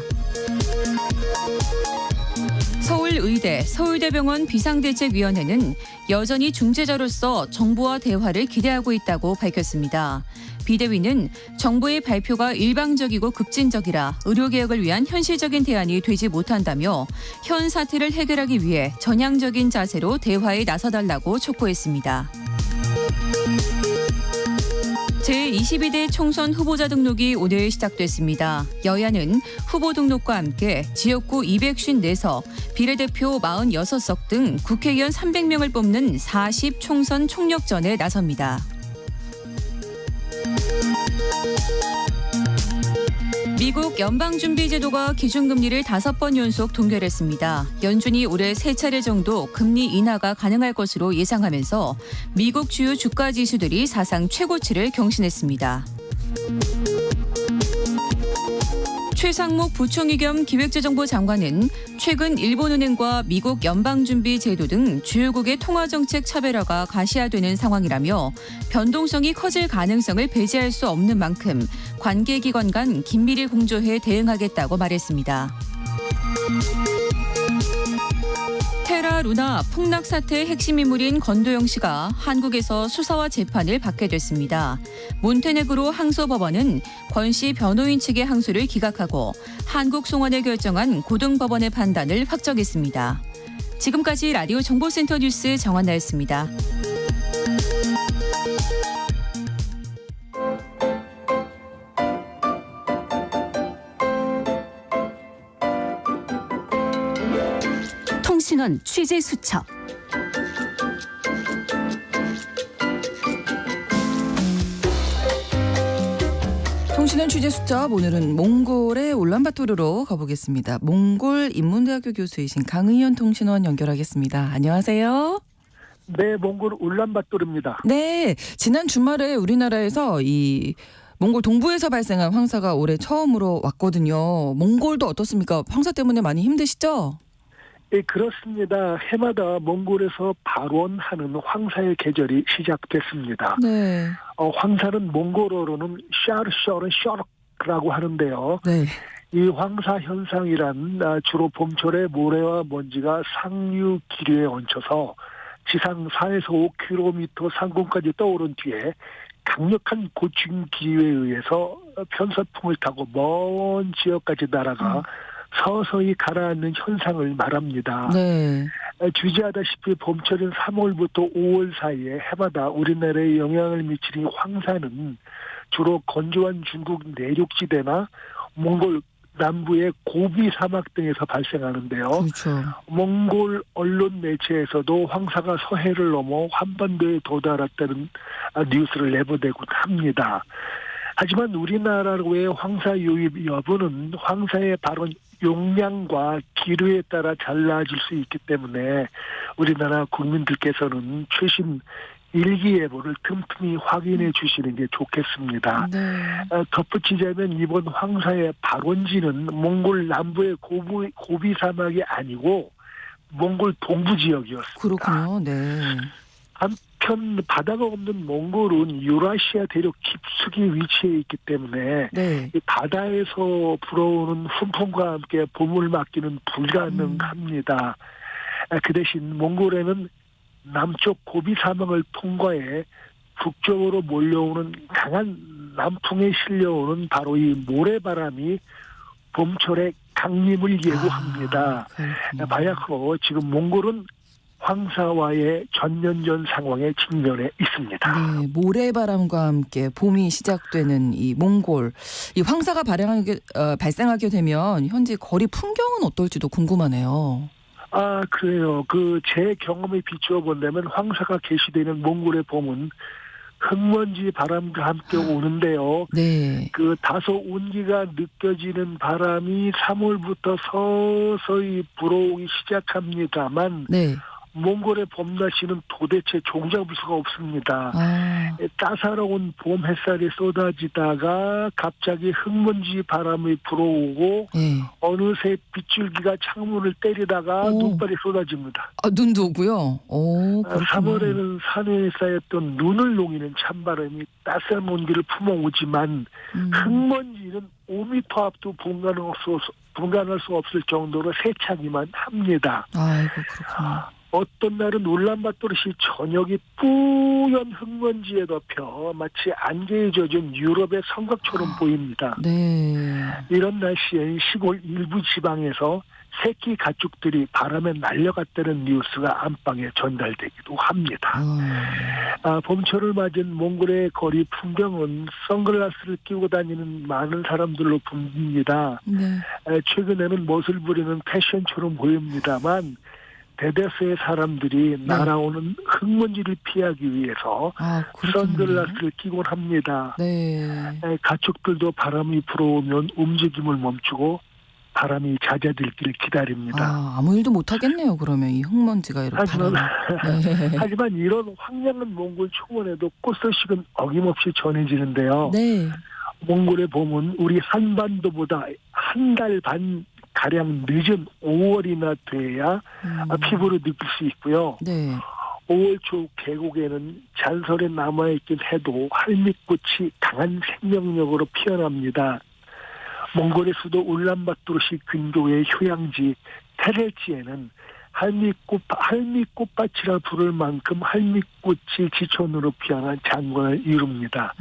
서울의대, 서울대병원 비상대책위원회는 여전히 중재자로서 정부와 대화를 기대하고 있다고 밝혔습니다. 비대위는 정부의 발표가 일방적이고 급진적이라 의료개혁을 위한 현실적인 대안이 되지 못한다며 현 사태를 해결하기 위해 전향적인 자세로 대화에 나서달라고 촉구했습니다. 제22대 총선 후보자 등록이 오늘 시작됐습니다. 여야는 후보 등록과 함께 지역구 254서, 비례대표 46석 등 국회의원 300명을 뽑는 40 총선 총력전에 나섭니다. 미국 연방준비제도가 기준금리를 5번 연속 동결했습니다. 연준이 올해 3차례 정도 금리 인하가 가능할 것으로 예상하면서 미국 주요 주가 지수들이 사상 최고치를 경신했습니다. 최상목 부총리 겸 기획재정부 장관은 최근 일본은행과 미국 연방준비제도 등 주요국의 통화정책 차별화가 가시화되는 상황이라며 변동성이 커질 가능성을 배제할 수 없는 만큼 관계기관 간 긴밀히 공조해 대응하겠다고 말했습니다. 테라 루나 폭락 사태의 핵심 인물인 건도영 씨가 한국에서 수사와 재판을 받게 됐습니다. 몬테네그로 항소법원은 권 씨 변호인 측의 항소를 기각하고 한국 송환을 결정한 고등법원의 판단을 확정했습니다. 지금까지 라디오 정보센터 뉴스 정한나였습니다. 통신원 취재 수첩. 통신원 취재 수첩, 오늘은 몽골의 울란바토르로 가보겠습니다. 몽골 인문대학교 교수이신 강의현 통신원 연결하겠습니다. 안녕하세요. 네, 몽골 울란바토르입니다. 네, 지난 주말에 우리나라에서 이 몽골 동부에서 발생한 황사가 올해 처음으로 왔거든요. 몽골도 어떻습니까? 황사 때문에 많이 힘드시죠? 예, 그렇습니다. 해마다 몽골에서 발원하는 황사의 계절이 시작됐습니다. 네. 황사는 몽골어로는 샤르샤르샤르라고 하는데요. 네. 이 황사 현상이란 주로 봄철에 모래와 먼지가 상류 기류에 얹혀서 지상 4에서 5km 상공까지 떠오른 뒤에 강력한 고층 기류에 의해서 편서풍을 타고 먼 지역까지 날아가 서서히 가라앉는 현상을 말합니다. 네. 주지하다시피 봄철인 3월부터 5월 사이에 해마다 우리나라에 영향을 미치는 황사는 주로 건조한 중국 내륙지대나 몽골 남부의 고비 사막 등에서 발생하는데요. 그렇죠. 몽골 언론 매체에서도 황사가 서해를 넘어 한반도에 도달했다는 뉴스를 내보내곤 합니다. 하지만 우리나라의 황사 유입 여부는 황사의 발원 용량과 기류에 따라 달라질 수 있기 때문에 우리나라 국민들께서는 최신 일기예보를 틈틈이 확인해 주시는 게 좋겠습니다. 네. 덧붙이자면 이번 황사의 발원지는 몽골 남부의 고비 사막이 아니고 몽골 동부 지역이었습니다. 그렇군요. 네. 한편 바다가 없는 몽골은 유라시아 대륙 깊숙이 위치해 있기 때문에 네. 이 바다에서 불어오는 훈풍과 함께 봄을 맞기는 불가능합니다. 그 대신 몽골에는 남쪽 고비 사막을 통과해 북쪽으로 몰려오는 강한 남풍에 실려오는 바로 이 모래바람이 봄철의 강림을 예고합니다. 그렇군요. 바야흐로 지금 몽골은 황사와의 전년전 상황에 직면해 있습니다. 네, 모래바람과 함께 봄이 시작되는 이 몽골, 이 황사가 발생하게 되면 현재 거리 풍경은 어떨지도 궁금하네요. 그래요. 제 경험에 비추어 본다면 황사가 개시되는 몽골의 봄은 흙먼지 바람과 함께 오는데요. 네. 다소 온기가 느껴지는 바람이 3월부터 서서히 불어오기 시작합니다만 네. 몽골의 봄 날씨는 도대체 종잡을 수가 없습니다. 따사로운 봄 햇살이 쏟아지다가 갑자기 흙먼지 바람이 불어오고 네. 어느새 빗줄기가 창문을 때리다가 눈발이 쏟아집니다. 눈도 오고요. 오, 그렇구나. 3월에는 산에 쌓였던 눈을 녹이는 찬바람이 따스한 온기를 품어오지만 흙먼지는 5m 앞도 분간할 수 없을 정도로 세차기만 합니다. 아이고, 그렇구나. 어떤 날은 울란바토르시 전역이 뿌연 흙먼지에 덮여 마치 안개에 젖은 유럽의 성곽처럼 보입니다. 네. 이런 날씨엔 시골 일부 지방에서 새끼 가축들이 바람에 날려갔다는 뉴스가 안방에 전달되기도 합니다. 봄철을 맞은 몽골의 거리 풍경은 선글라스를 끼고 다니는 많은 사람들로 붐빕니다. 네. 최근에는 멋을 부리는 패션처럼 보입니다만 대다수의 사람들이 날아오는 흙먼지를 피하기 위해서 선글라스를 끼곤 합니다. 네. 가축들도 바람이 불어오면 움직임을 멈추고 바람이 잦아들기를 기다립니다. 아무 일도 못 하겠네요. 그러면 이 흙먼지가 이렇게 하지만 이런 황량한 몽골 초원에도 꽃 소식은 어김없이 전해지는데요. 네. 몽골의 봄은 우리 한반도보다 한 달 반 가량 늦은 5월이나 돼야 피부로 느낄 수 있고요. 네. 5월 초 계곡에는 잔설에 남아있긴 해도 할미꽃이 강한 생명력으로 피어납니다. 몽골의 수도 울란바토르시 근교의 휴양지 테렐지에는 할미꽃밭이라 부를 만큼 할미꽃이 지천으로 피어난 장관을 이룹니다.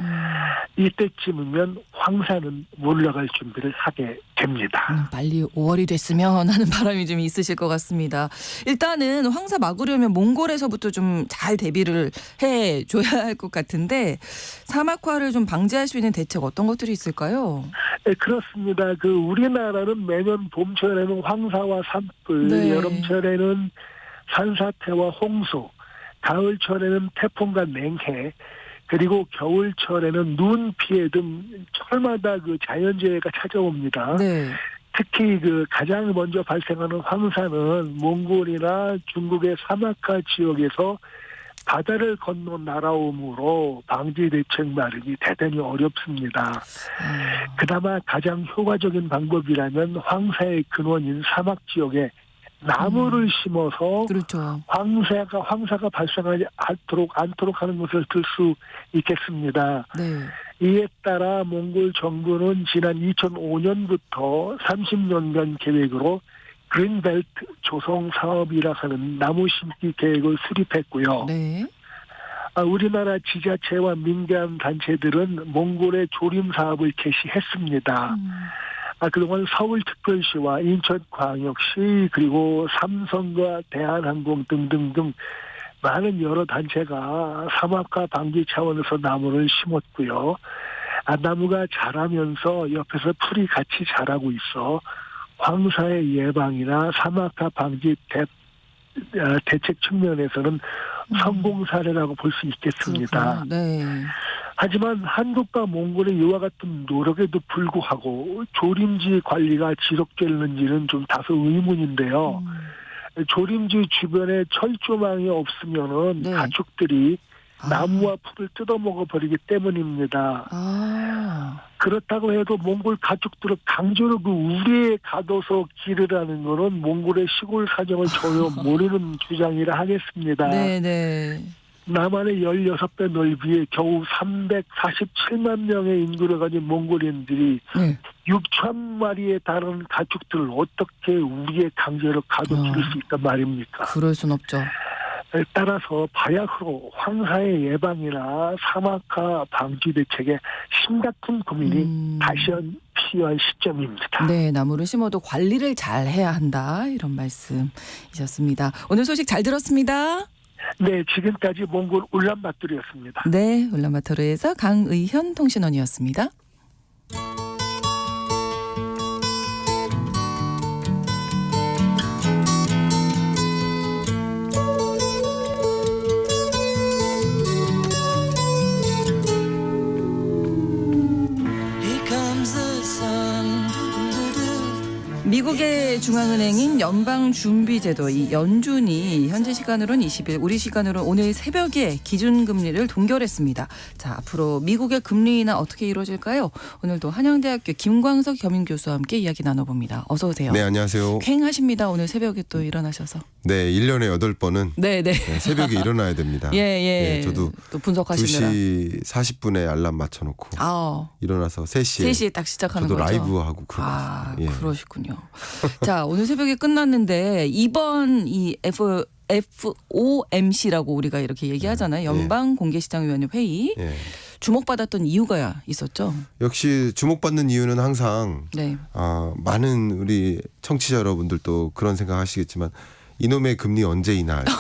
이때쯤이면 황사는 올라갈 준비를 하게 됩니다. 빨리 5월이 됐으면 하는 바람이 좀 있으실 것 같습니다. 일단은 황사 막으려면 몽골에서부터 좀 잘 대비를 해줘야 할 것 같은데 사막화를 좀 방지할 수 있는 대책 어떤 것들이 있을까요? 네, 그렇습니다. 우리나라는 매년 봄철에는 황사와 산불, 네. 여름철에는 산사태와 홍수, 가을철에는 태풍과 냉해, 그리고 겨울철에는 눈 피해 등 철마다 자연재해가 찾아옵니다. 네. 특히 가장 먼저 발생하는 황사는 몽골이나 중국의 사막화 지역에서 바다를 건너 날아오므로 방지 대책 마련이 대단히 어렵습니다. 그나마 가장 효과적인 방법이라면 황사의 근원인 사막 지역에 나무를 심어서 그렇죠. 황사가 발생하지 않도록 하는 것을 들 수 있겠습니다. 네. 이에 따라 몽골 정부는 지난 2005년부터 30년간 계획으로 그린벨트 조성 사업이라 하는 나무 심기 계획을 수립했고요. 네. 우리나라 지자체와 민간 단체들은 몽골의 조림 사업을 개시했습니다. 그동안 서울특별시와 인천광역시 그리고 삼성과 대한항공 등등등 많은 여러 단체가 사막화 방지 차원에서 나무를 심었고요. 나무가 자라면서 옆에서 풀이 같이 자라고 있어 황사의 예방이나 사막화 방지 대책 측면에서는 성공 사례라고 볼 수 있겠습니다. 그렇구나. 네. 하지만 한국과 몽골의 이와 같은 노력에도 불구하고 조림지 관리가 지속되는지는 좀 다소 의문인데요. 조림지 주변에 철조망이 없으면은 네. 가축들이 나무와 풀을 뜯어먹어 버리기 때문입니다. 아. 그렇다고 해도 몽골 가축들은 강제로 그 우리에 가둬서 기르라는 거는 몽골의 시골 사정을 전혀 모르는 주장이라 하겠습니다. 네네. 남한의 16배 넓이에 겨우 347만 명의 인구를 가진 몽골인들이 네. 6천 마리에 달하는 가축들을 어떻게 우리에 강제로 가둬 기를 수 있단 말입니까? 그럴 순 없죠. 따라서 바야흐로 황사의 예방이나 사막화 방지 대책에 심각한 고민이 다시 필요한 시점입니다. 네, 나무를 심어도 관리를 잘 해야 한다. 이런 말씀이셨습니다. 오늘 소식 잘 들었습니다. 네, 지금까지 몽골 울란바토르였습니다. 네, 울란바토르에서 강의현 통신원이었습니다. Here comes the sun. 미국의 중앙은행인 연방준비제도 이 연준이 현재 시간으로는 20일, 우리 시간으로는 오늘 새벽에 기준금리를 동결했습니다. 자, 앞으로 미국의 금리 인하 어떻게 이루어질까요? 오늘도 한양대학교 김광석 겸임교수와 함께 이야기 나눠봅니다. 어서 오세요. 네, 안녕하세요. 쾌행하십니다. 오늘 새벽에 또 일어나셔서. 네, 1년에 8번은 네. 새벽에 일어나야 됩니다. 예. 저도 또 분석하시느라. 2시 40분에 알람 맞춰놓고 일어나서 3시에 3시에 딱 시작하는 저도 거죠. 라이브하고 그러고 있어요. 그러시군요. 자, 오늘 새벽에 끝났는데 이번 이 FOMC라고 우리가 이렇게 얘기하잖아요. 연방공개시장위원회 회의. 예. 주목받았던 이유가 있었죠. 역시 주목받는 이유는 항상 네. 많은 우리 청취자 여러분들도 그런 생각하시겠지만 이놈의 금리 언제 인하할까?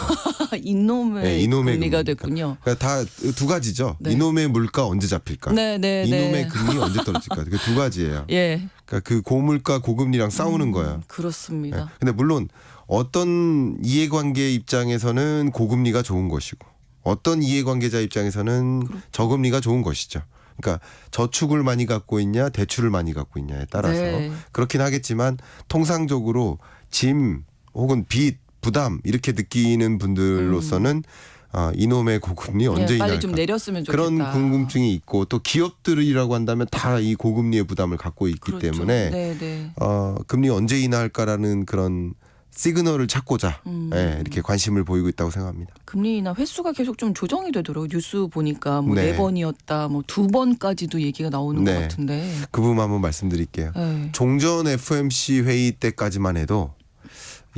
이놈의 금리가 됐군요. 그러니까 다 두 가지죠. 네. 이놈의 물가 언제 잡힐까? 네. 이놈의 금리 언제 떨어질까? 그 두 가지예요. 예. 그러니까 그 고물가 고금리랑 싸우는 거야. 그렇습니다. 네. 근데 물론 어떤 이해관계 입장에서는 고금리가 좋은 것이고 어떤 이해관계자 입장에서는 저금리가 좋은 것이죠. 그러니까 저축을 많이 갖고 있냐 대출을 많이 갖고 있냐에 따라서 네. 그렇긴 하겠지만 통상적으로 짐 혹은 빚 부담 이렇게 느끼는 분들로서는 이놈의 고금리 언제 인하할까? 빨리 좀 내렸으면 좋겠다. 그런 궁금증이 있고 또 기업들이라고 한다면 다 이 고금리의 부담을 갖고 있기 그렇죠. 때문에 네. 금리 언제 인하할까라는 그런 시그널을 찾고자 이렇게 관심을 보이고 있다고 생각합니다. 금리 인하 횟수가 계속 좀 조정이 되더라고요. 뉴스 보니까 뭐 네. 4번이었다, 뭐 2번까지도 얘기가 나오는 것 같은데. 그 부분 한번 말씀드릴게요. 네. 종전 FOMC 회의 때까지만 해도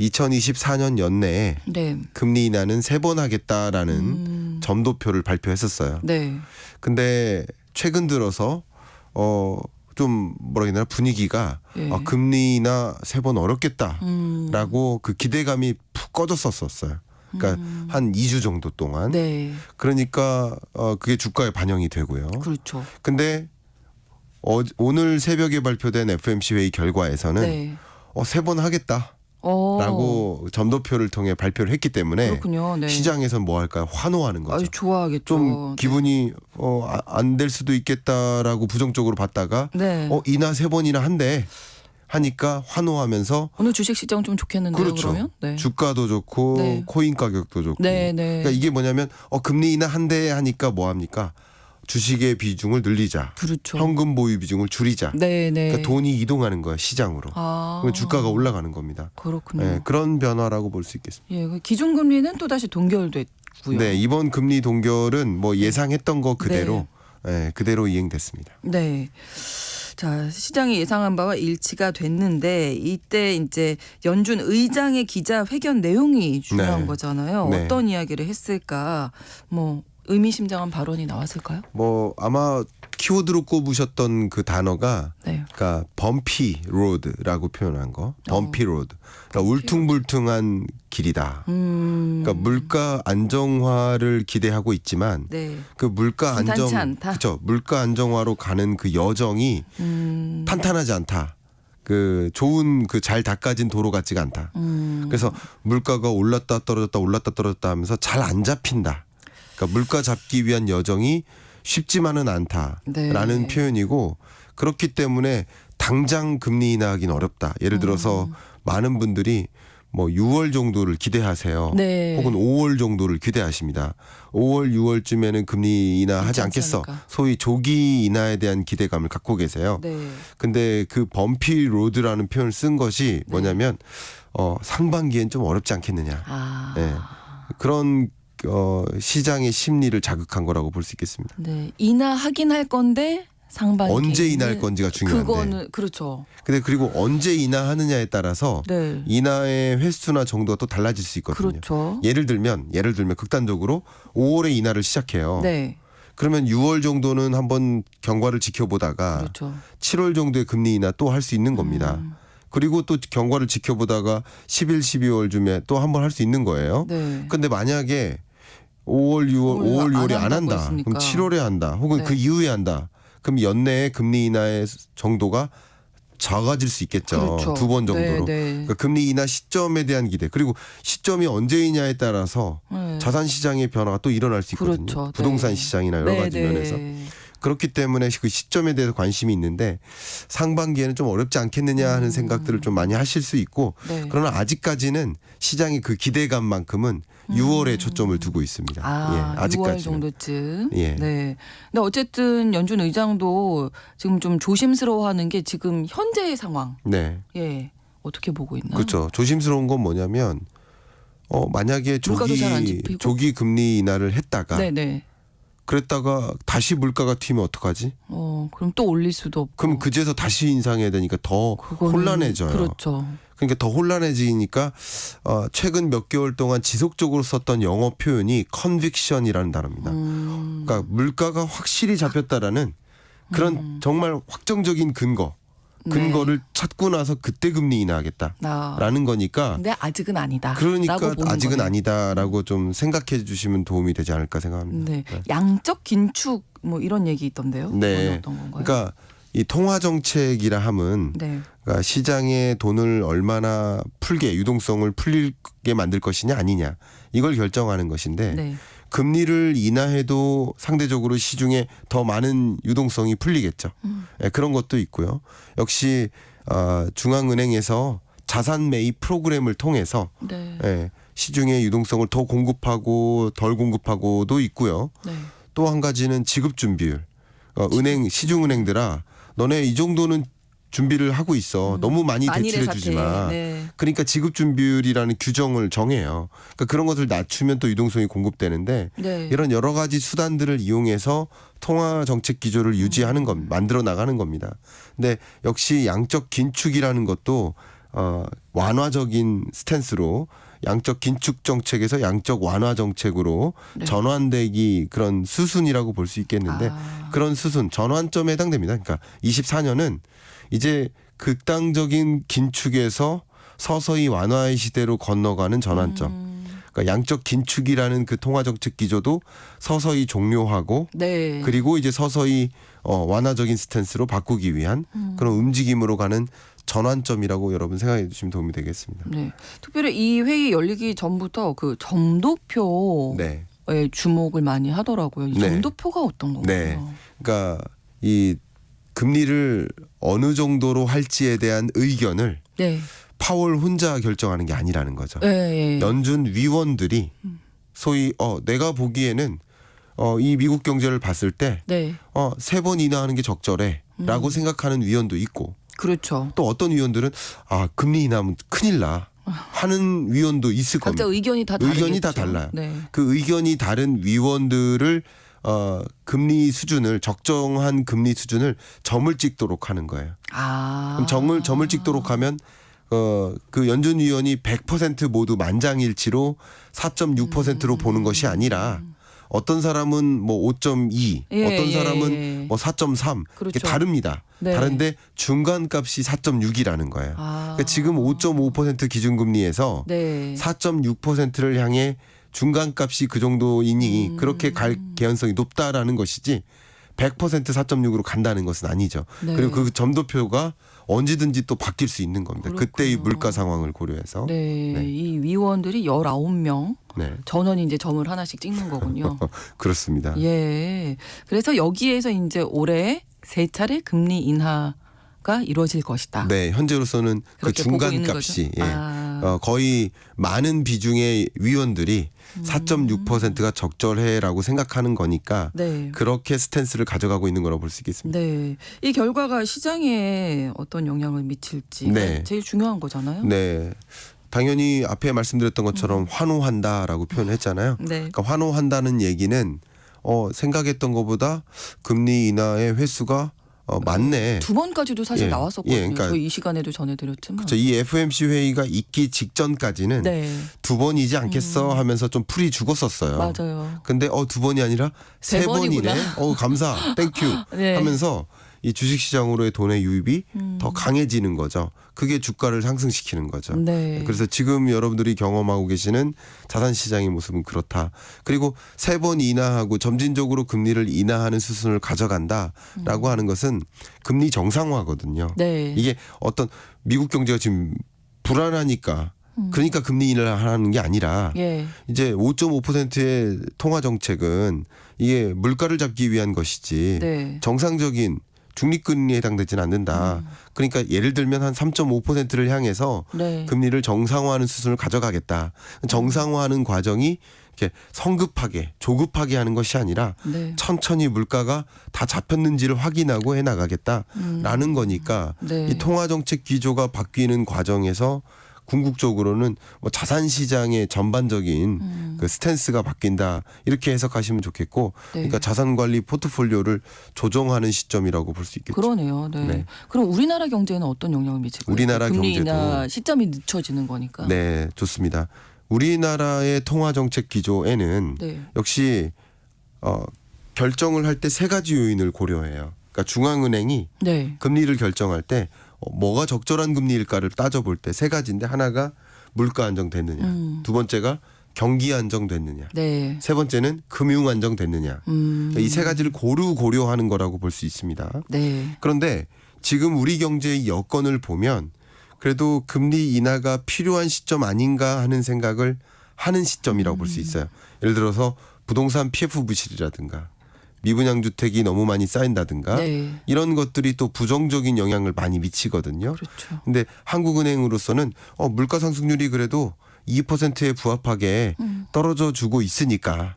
2024년 연내에 네. 금리 인하는 3번 하겠다라는 점도표를 발표했었어요. 네. 근데 최근 들어서 좀 뭐라 해야 되나 분위기가 예. 금리 인하 3번 어렵겠다라고 그 기대감이 푹 꺼졌었어요. 그러니까 한 2주 정도 동안. 네. 그러니까 그게 주가에 반영이 되고요. 그렇죠. 근데 오늘 새벽에 발표된 FOMC 회의 결과에서는 네. 3번 하겠다. 라고 점도표를 통해 발표를 했기 때문에 그렇군요. 네. 시장에선 뭐 할까요? 환호하는 거죠. 아주 좋아하겠죠. 좀 기분이 안 될 수도 있겠다라고 부정적으로 봤다가 네. 인하 3번이나 한대 하니까 환호하면서 오늘 주식 시장 좀 좋겠는데요. 그렇죠. 그러면? 네. 주가도 좋고 네. 코인 가격도 좋고. 네. 그러니까 이게 뭐냐면 금리 인하 한대 하니까 뭐 합니까? 주식의 비중을 늘리자. 그렇죠. 현금 보유 비중을 줄이자. 네. 그러니까 돈이 이동하는 거야 시장으로. 그러면 주가가 올라가는 겁니다. 그렇군요. 네, 그런 변화라고 볼 수 있겠습니다. 예, 그 기준금리는 또 다시 동결됐고요. 네, 이번 금리 동결은 뭐 예상했던 거 그대로 그대로 이행됐습니다. 네. 자, 시장이 예상한 바와 일치가 됐는데 이때 이제 연준 의장의 기자회견 내용이 중요한 네. 거잖아요. 네. 어떤 이야기를 했을까? 뭐 의미심장한 발언이 나왔을까요? 뭐 아마 키워드로 꼽으셨던 그 단어가 네. 그러니까 범피 로드라고 표현한 거. 범피 로드. 그러니까 울퉁불퉁한 길이다. 그러니까 물가 안정화를 기대하고 있지만 네. 그 물가 순탄치 안정 않다. 그렇죠. 물가 안정화로 가는 그 여정이 탄탄하지 않다. 그 좋은 그 잘 닦아진 도로 같지가 않다. 그래서 물가가 올랐다 떨어졌다 하면서 잘 안 잡힌다. 그러니까 물가 잡기 위한 여정이 쉽지만은 않다라는 네. 표현이고 그렇기 때문에 당장 금리 인하하기는 어렵다. 예를 들어서 많은 분들이 뭐 6월 정도를 기대하세요. 네. 혹은 5월 정도를 기대하십니다. 5월, 6월쯤에는 금리 인하하지 괜찮지 않겠어. 않을까? 소위 조기 인하에 대한 기대감을 갖고 계세요. 네. 근데 그 범피 로드라는 표현을 쓴 것이 뭐냐면 상반기엔 좀 어렵지 않겠느냐. 아. 네. 그런 시장의 심리를 자극한 거라고 볼 수 있겠습니다. 네. 인하하긴 할 건데 상반기 언제 인하할 건지가 중요한데. 그거는 그렇죠. 근데 그리고 언제 인하하느냐에 따라서 네. 인하의 횟수나 정도가 또 달라질 수 있거든요. 그렇죠. 예를 들면 극단적으로 5월에 인하를 시작해요. 네. 그러면 6월 정도는 한번 경과를 지켜보다가 그렇죠. 7월 정도에 금리 인하 또 할 수 있는 겁니다. 그리고 또 경과를 지켜보다가 11, 12월쯤에 또 한번 할 수 있는 거예요. 네. 근데 만약에 5월, 6월이 안 한다고 한다. 했으니까. 그럼 7월에 한다. 혹은 네. 그 이후에 한다. 그럼 연내에 금리 인하의 정도가 작아질 수 있겠죠. 그렇죠. 두 번 정도로. 네, 네. 그러니까 금리 인하 시점에 대한 기대. 그리고 시점이 언제이냐에 따라서 네. 자산 시장의 변화가 또 일어날 수 있거든요. 그렇죠. 부동산 네. 시장이나 여러 가지 면에서. 그렇기 때문에 그 시점에 대해서 관심이 있는데 상반기에는 좀 어렵지 않겠느냐 하는 생각들을 좀 많이 하실 수 있고 네. 그러나 아직까지는 시장의 그 기대감만큼은 6월에 초점을 두고 있습니다. 아, 예, 아직까지는. 6월 정도쯤. 예. 네. 근데 어쨌든 연준 의장도 지금 좀 조심스러워하는 게 지금 현재의 상황. 네. 예. 어떻게 보고 있나요? 그렇죠. 조심스러운 건 뭐냐면 만약에 물가도 잘안 집히고? 조기 금리 인하를 했다가 네, 네. 그랬다가 다시 물가가 튀면 어떡하지? 그럼 또 올릴 수도 없고. 그럼 그제서 다시 인상해야 되니까 더 그거는 혼란해져요. 그렇죠. 그러니까 더 혼란해지니까 최근 몇 개월 동안 지속적으로 썼던 영어 표현이 컨빅션이라는 단어입니다. 그러니까 물가가 확실히 잡혔다라는 그런 정말 확정적인 근거를 찾고 나서 그때 금리 인하하겠다라는 거니까 근데 아직은 아니다. 그러니까 라고 보는 아직은 거네요. 아니다라고 좀 생각해 주시면 도움이 되지 않을까 생각합니다. 네. 양적 긴축 뭐 이런 얘기 있던데요. 네. 그건 어떤 건가요? 그러니까 이 통화 정책이라 함은 네. 그러니까 시장에 돈을 얼마나 유동성을 풀리게 만들 것이냐 아니냐 이걸 결정하는 것인데 네. 금리를 인하해도 상대적으로 시중에 더 많은 유동성이 풀리겠죠. 예, 그런 것도 있고요. 역시 중앙은행에서 자산 매입 프로그램을 통해서 네. 예, 시중에 유동성을 더 공급하고 덜 공급하고도 있고요. 네. 또 한 가지는 지급 준비율. 시중은행들아 너네 이 정도는 준비를 하고 있어. 너무 많이 만일의 대출해 주지 사태. 마. 네. 그러니까 지급 준비율이라는 규정을 정해요. 그러니까 그런 것을 낮추면 또 유동성이 공급되는데 네. 이런 여러 가지 수단들을 이용해서 통화 정책 기조를 유지하는 것, 만들어 나가는 겁니다. 근데 역시 양적 긴축이라는 것도 완화적인 스탠스로 양적 긴축 정책에서 양적 완화 정책으로 네. 전환되기 그런 수순이라고 볼 수 있겠는데 그런 수순 전환점에 해당됩니다. 그러니까 24년은 이제 극단적인 긴축에서 서서히 완화의 시대로 건너가는 전환점. 그러니까 양적 긴축이라는 그 통화 정책 기조도 서서히 종료하고 네. 그리고 이제 서서히 완화적인 스탠스로 바꾸기 위한 그런 움직임으로 가는 전환점이라고 여러분 생각해 주시면 도움이 되겠습니다. 네. 특별히 이 회의 열리기 전부터 그 점도표에 네. 주목을 많이 하더라고요. 이 네. 점도표가 어떤 건가요? 네. 그러니까 이 금리를 어느 정도로 할지에 대한 의견을 네. 파월 혼자 결정하는 게 아니라는 거죠. 네. 연준 위원들이 소위 내가 보기에는 이 미국 경제를 봤을 때 네. 3번 인하하는 게 적절해라고 생각하는 위원도 있고 그렇죠. 또 어떤 위원들은 금리 인하하면 큰일 나 하는 위원도 있을 각자 겁니다. 의견이 다 다르겠죠. 의견이 다 달라요. 네. 그 의견이 다른 위원들을 금리 수준을 적정한 금리 수준을 점을 찍도록 하는 거예요. 그럼 점을 찍도록 하면 그 연준 위원이 100% 모두 만장일치로 4.6%로 보는 것이 아니라 어떤 사람은 뭐 5.2, 예, 어떤 예, 사람은 예. 뭐 4.3 그렇죠. 이게 다릅니다. 네. 다른데 중간값이 4.6이라는 거예요. 그러니까 지금 5.5% 기준금리에서 네. 4.6%를 향해 중간값이 그 정도이니 그렇게 갈 개연성이 높다라는 것이지 100% 4.6으로 간다는 것은 아니죠. 네. 그리고 그 점도표가 언제든지 또 바뀔 수 있는 겁니다. 그때의 그렇군요. 물가 상황을 고려해서. 네. 네. 이 위원들이 19명 네. 전원이 이제 점을 하나씩 찍는 거군요. 그렇습니다. 예. 그래서 여기에서 이제 올해 세 차례 금리 인하가 이루어질 것이다. 네, 현재로서는 그 그렇게 보고 있는 중간값이 거죠? 아. 거의 많은 비중의 위원들이 4.6%가 적절해라고 생각하는 거니까 네. 그렇게 스탠스를 가져가고 있는 거라고 볼 수 있겠습니다. 네. 이 결과가 시장에 어떤 영향을 미칠지가 네. 제일 중요한 거잖아요. 네. 당연히 앞에 말씀드렸던 것처럼 환호한다라고 표현했잖아요. 네. 그러니까 환호한다는 얘기는 생각했던 것보다 금리 인하의 횟수가 많네. 두 번까지도 사실 예. 나왔었거든요. 예, 그러니까 저희 이 시간에도 전해드렸지만. 그렇죠. 이 FOMC 회의가 있기 직전까지는 네. 두 번이지 않겠어 하면서 좀 풀이 죽었었어요. 맞아요. 근데 두 번이 아니라 세 세 번이네. 번이구나. 감사. 땡큐. 네. 하면서 이 주식 시장으로의 돈의 유입이 더 강해지는 거죠. 그게 주가를 상승시키는 거죠. 네. 그래서 지금 여러분들이 경험하고 계시는 자산 시장의 모습은 그렇다. 그리고 세 번 인하하고 점진적으로 금리를 인하하는 수순을 가져간다라고 하는 것은 금리 정상화거든요. 네. 이게 어떤 미국 경제가 지금 불안하니까 그러니까 금리 인하를 하는 게 아니라 예. 이제 5.5%의 통화 정책은 이게 물가를 잡기 위한 것이지 네. 정상적인 중립금리에 해당되지는 않는다. 그러니까 예를 들면 한 3.5%를 향해서 네. 금리를 정상화하는 수순을 가져가겠다. 정상화하는 과정이 이렇게 성급하게 조급하게 하는 것이 아니라 네. 천천히 물가가 다 잡혔는지를 확인하고 해나가겠다라는 거니까 네. 이 통화정책 기조가 바뀌는 과정에서 궁극적으로는 뭐 자산 시장의 전반적인 그 스탠스가 바뀐다 이렇게 해석하시면 좋겠고, 네. 그러니까 자산 관리 포트폴리오를 조정하는 시점이라고 볼 수 있겠죠. 그러네요. 네. 네. 그럼 우리나라 경제에는 어떤 영향을 미칠까요? 우리나라 금리 경제도. 인하 시점이 늦춰지는 거니까. 네, 좋습니다. 우리나라의 통화정책 기조에는 네. 역시 결정을 할 때 세 가지 요인을 고려해요. 그러니까 중앙은행이 네. 금리를 결정할 때 뭐가 적절한 금리일까를 따져볼 때 세 가지인데, 하나가 물가 안정됐느냐, 두 번째가 경기 안정됐느냐, 네. 세 번째는 금융 안정됐느냐. 이 세 가지를 고려하는 거라고 볼 수 있습니다. 네. 그런데 지금 우리 경제의 여건을 보면 그래도 금리 인하가 필요한 시점 아닌가 하는 생각을 하는 시점이라고 볼 수 있어요. 예를 들어서 부동산 PF 부실이라든가 미분양 주택이 너무 많이 쌓인다든가 네. 이런 것들이 또 부정적인 영향을 많이 미치거든요. 그렇죠. 근데 한국은행으로서는 물가 상승률이 그래도 2%에 부합하게 떨어져 주고 있으니까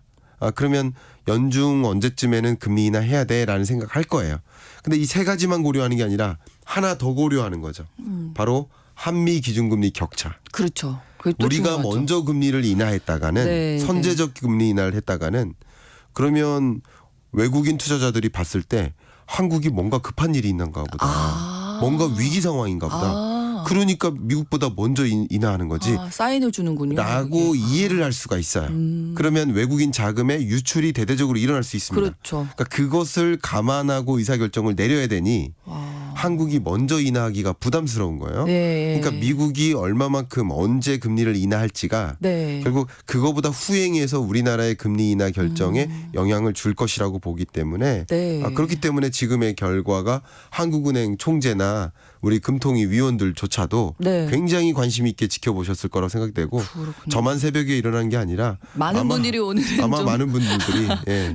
그러면 연중 언제쯤에는 금리 인하해야 돼라는 생각할 거예요. 근데 이 세 가지만 고려하는 게 아니라 하나 더 고려하는 거죠. 바로 한미 기준금리 격차. 그렇죠. 그게 또 우리가 중요하죠. 먼저 금리를 인하했다가는 네, 선제적 금리 인하를 했다가는 그러면 외국인 투자자들이 봤을 때 한국이 뭔가 급한 일이 있는가 보다. 뭔가 위기 상황인가 보다. 그러니까 미국보다 먼저 인하하는 거지. 사인을 주는군요. 라고 이게. 이해를 할 수가 있어요. 그러면 외국인 자금의 유출이 대대적으로 일어날 수 있습니다. 그렇죠. 그러니까 그것을 감안하고 의사결정을 내려야 되니 한국이 먼저 인하하기가 부담스러운 거예요. 네. 그러니까 미국이 얼마만큼 언제 금리를 인하할지가 네. 결국 그거보다 후행해서 우리나라의 금리 인하 결정에 영향을 줄 것이라고 보기 때문에 네. 그렇기 때문에 지금의 결과가 한국은행 총재나 우리 금통위 위원들조차도 네. 굉장히 관심 있게 지켜보셨을 거라고 생각되고, 그렇군요. 저만 새벽에 일어난 게 아니라 많은 분들이 오늘은 아마 좀 많은 분들이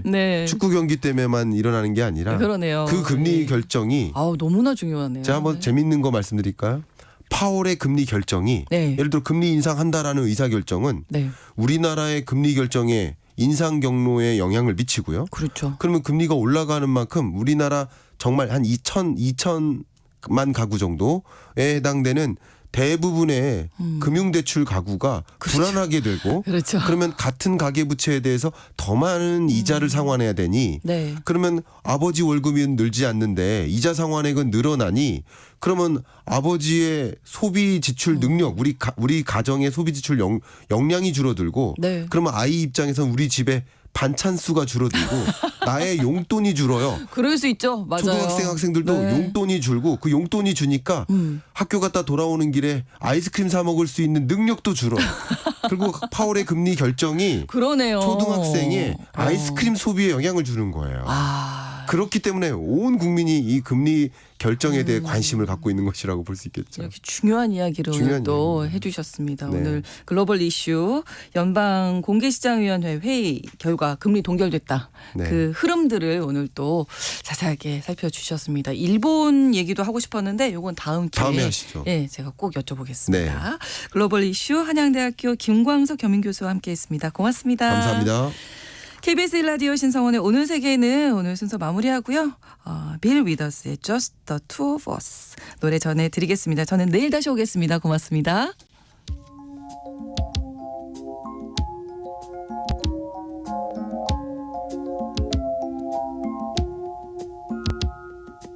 네. 축구 경기 때문에만 일어나는 게 아니라 그러네요. 그 금리 네. 결정이 너무나 중요하네요. 제가 한번 네. 재밌는 거 말씀드릴까요? 파월의 금리 결정이 네. 예를 들어 금리 인상한다라는 의사 결정은 네. 우리나라의 금리 결정에 인상 경로에 영향을 미치고요. 그렇죠. 그러면 금리가 올라가는 만큼 우리나라 정말 한 2천만 가구 정도에 해당되는 대부분의 금융대출 가구가 불안하게 되고, 그렇죠. 그러면 같은 가계부채에 대해서 더 많은 이자를 상환해야 되니, 네. 그러면 아버지 월급이 늘지 않는데 이자 상환액은 늘어나니, 그러면 아버지의 소비 지출 능력, 우리 가정의 소비 지출 역량이 줄어들고, 네. 그러면 아이 입장에서 우리 집에 반찬 수가 줄어들고 나의 용돈이 줄어요. 그럴 수 있죠. 맞아요. 초등학생 학생들도 네. 용돈이 줄고 그 용돈이 주니까 학교 갔다 돌아오는 길에 아이스크림 사 먹을 수 있는 능력도 줄어요. 그리고 파월의 금리 결정이 그러네요. 초등학생의 아이스크림 소비에 영향을 주는 거예요. 그렇기 때문에 온 국민이 이 금리 결정에 대해 관심을 갖고 있는 것이라고 볼 수 있겠죠. 이렇게 중요한 이야기를 오늘 중요한 또 이야기입니다. 해주셨습니다. 네. 오늘 글로벌 이슈 연방 공개시장위원회 회의 결과 금리 동결됐다. 네. 그 흐름들을 오늘 또 자세하게 살펴주셨습니다. 일본 얘기도 하고 싶었는데 요건 다음 기회에 다음에 하시죠. 예, 제가 꼭 여쭤보겠습니다. 네. 글로벌 이슈 한양대학교 김광석 겸임교수와 함께했습니다. 고맙습니다. 감사합니다. KBS 1라디오 신성원의 오늘 세계는 오늘 순서 마무리하고요. 빌 위더스의 Just the Two of Us 노래 전해드리겠습니다. 저는 내일 다시 오겠습니다. 고맙습니다.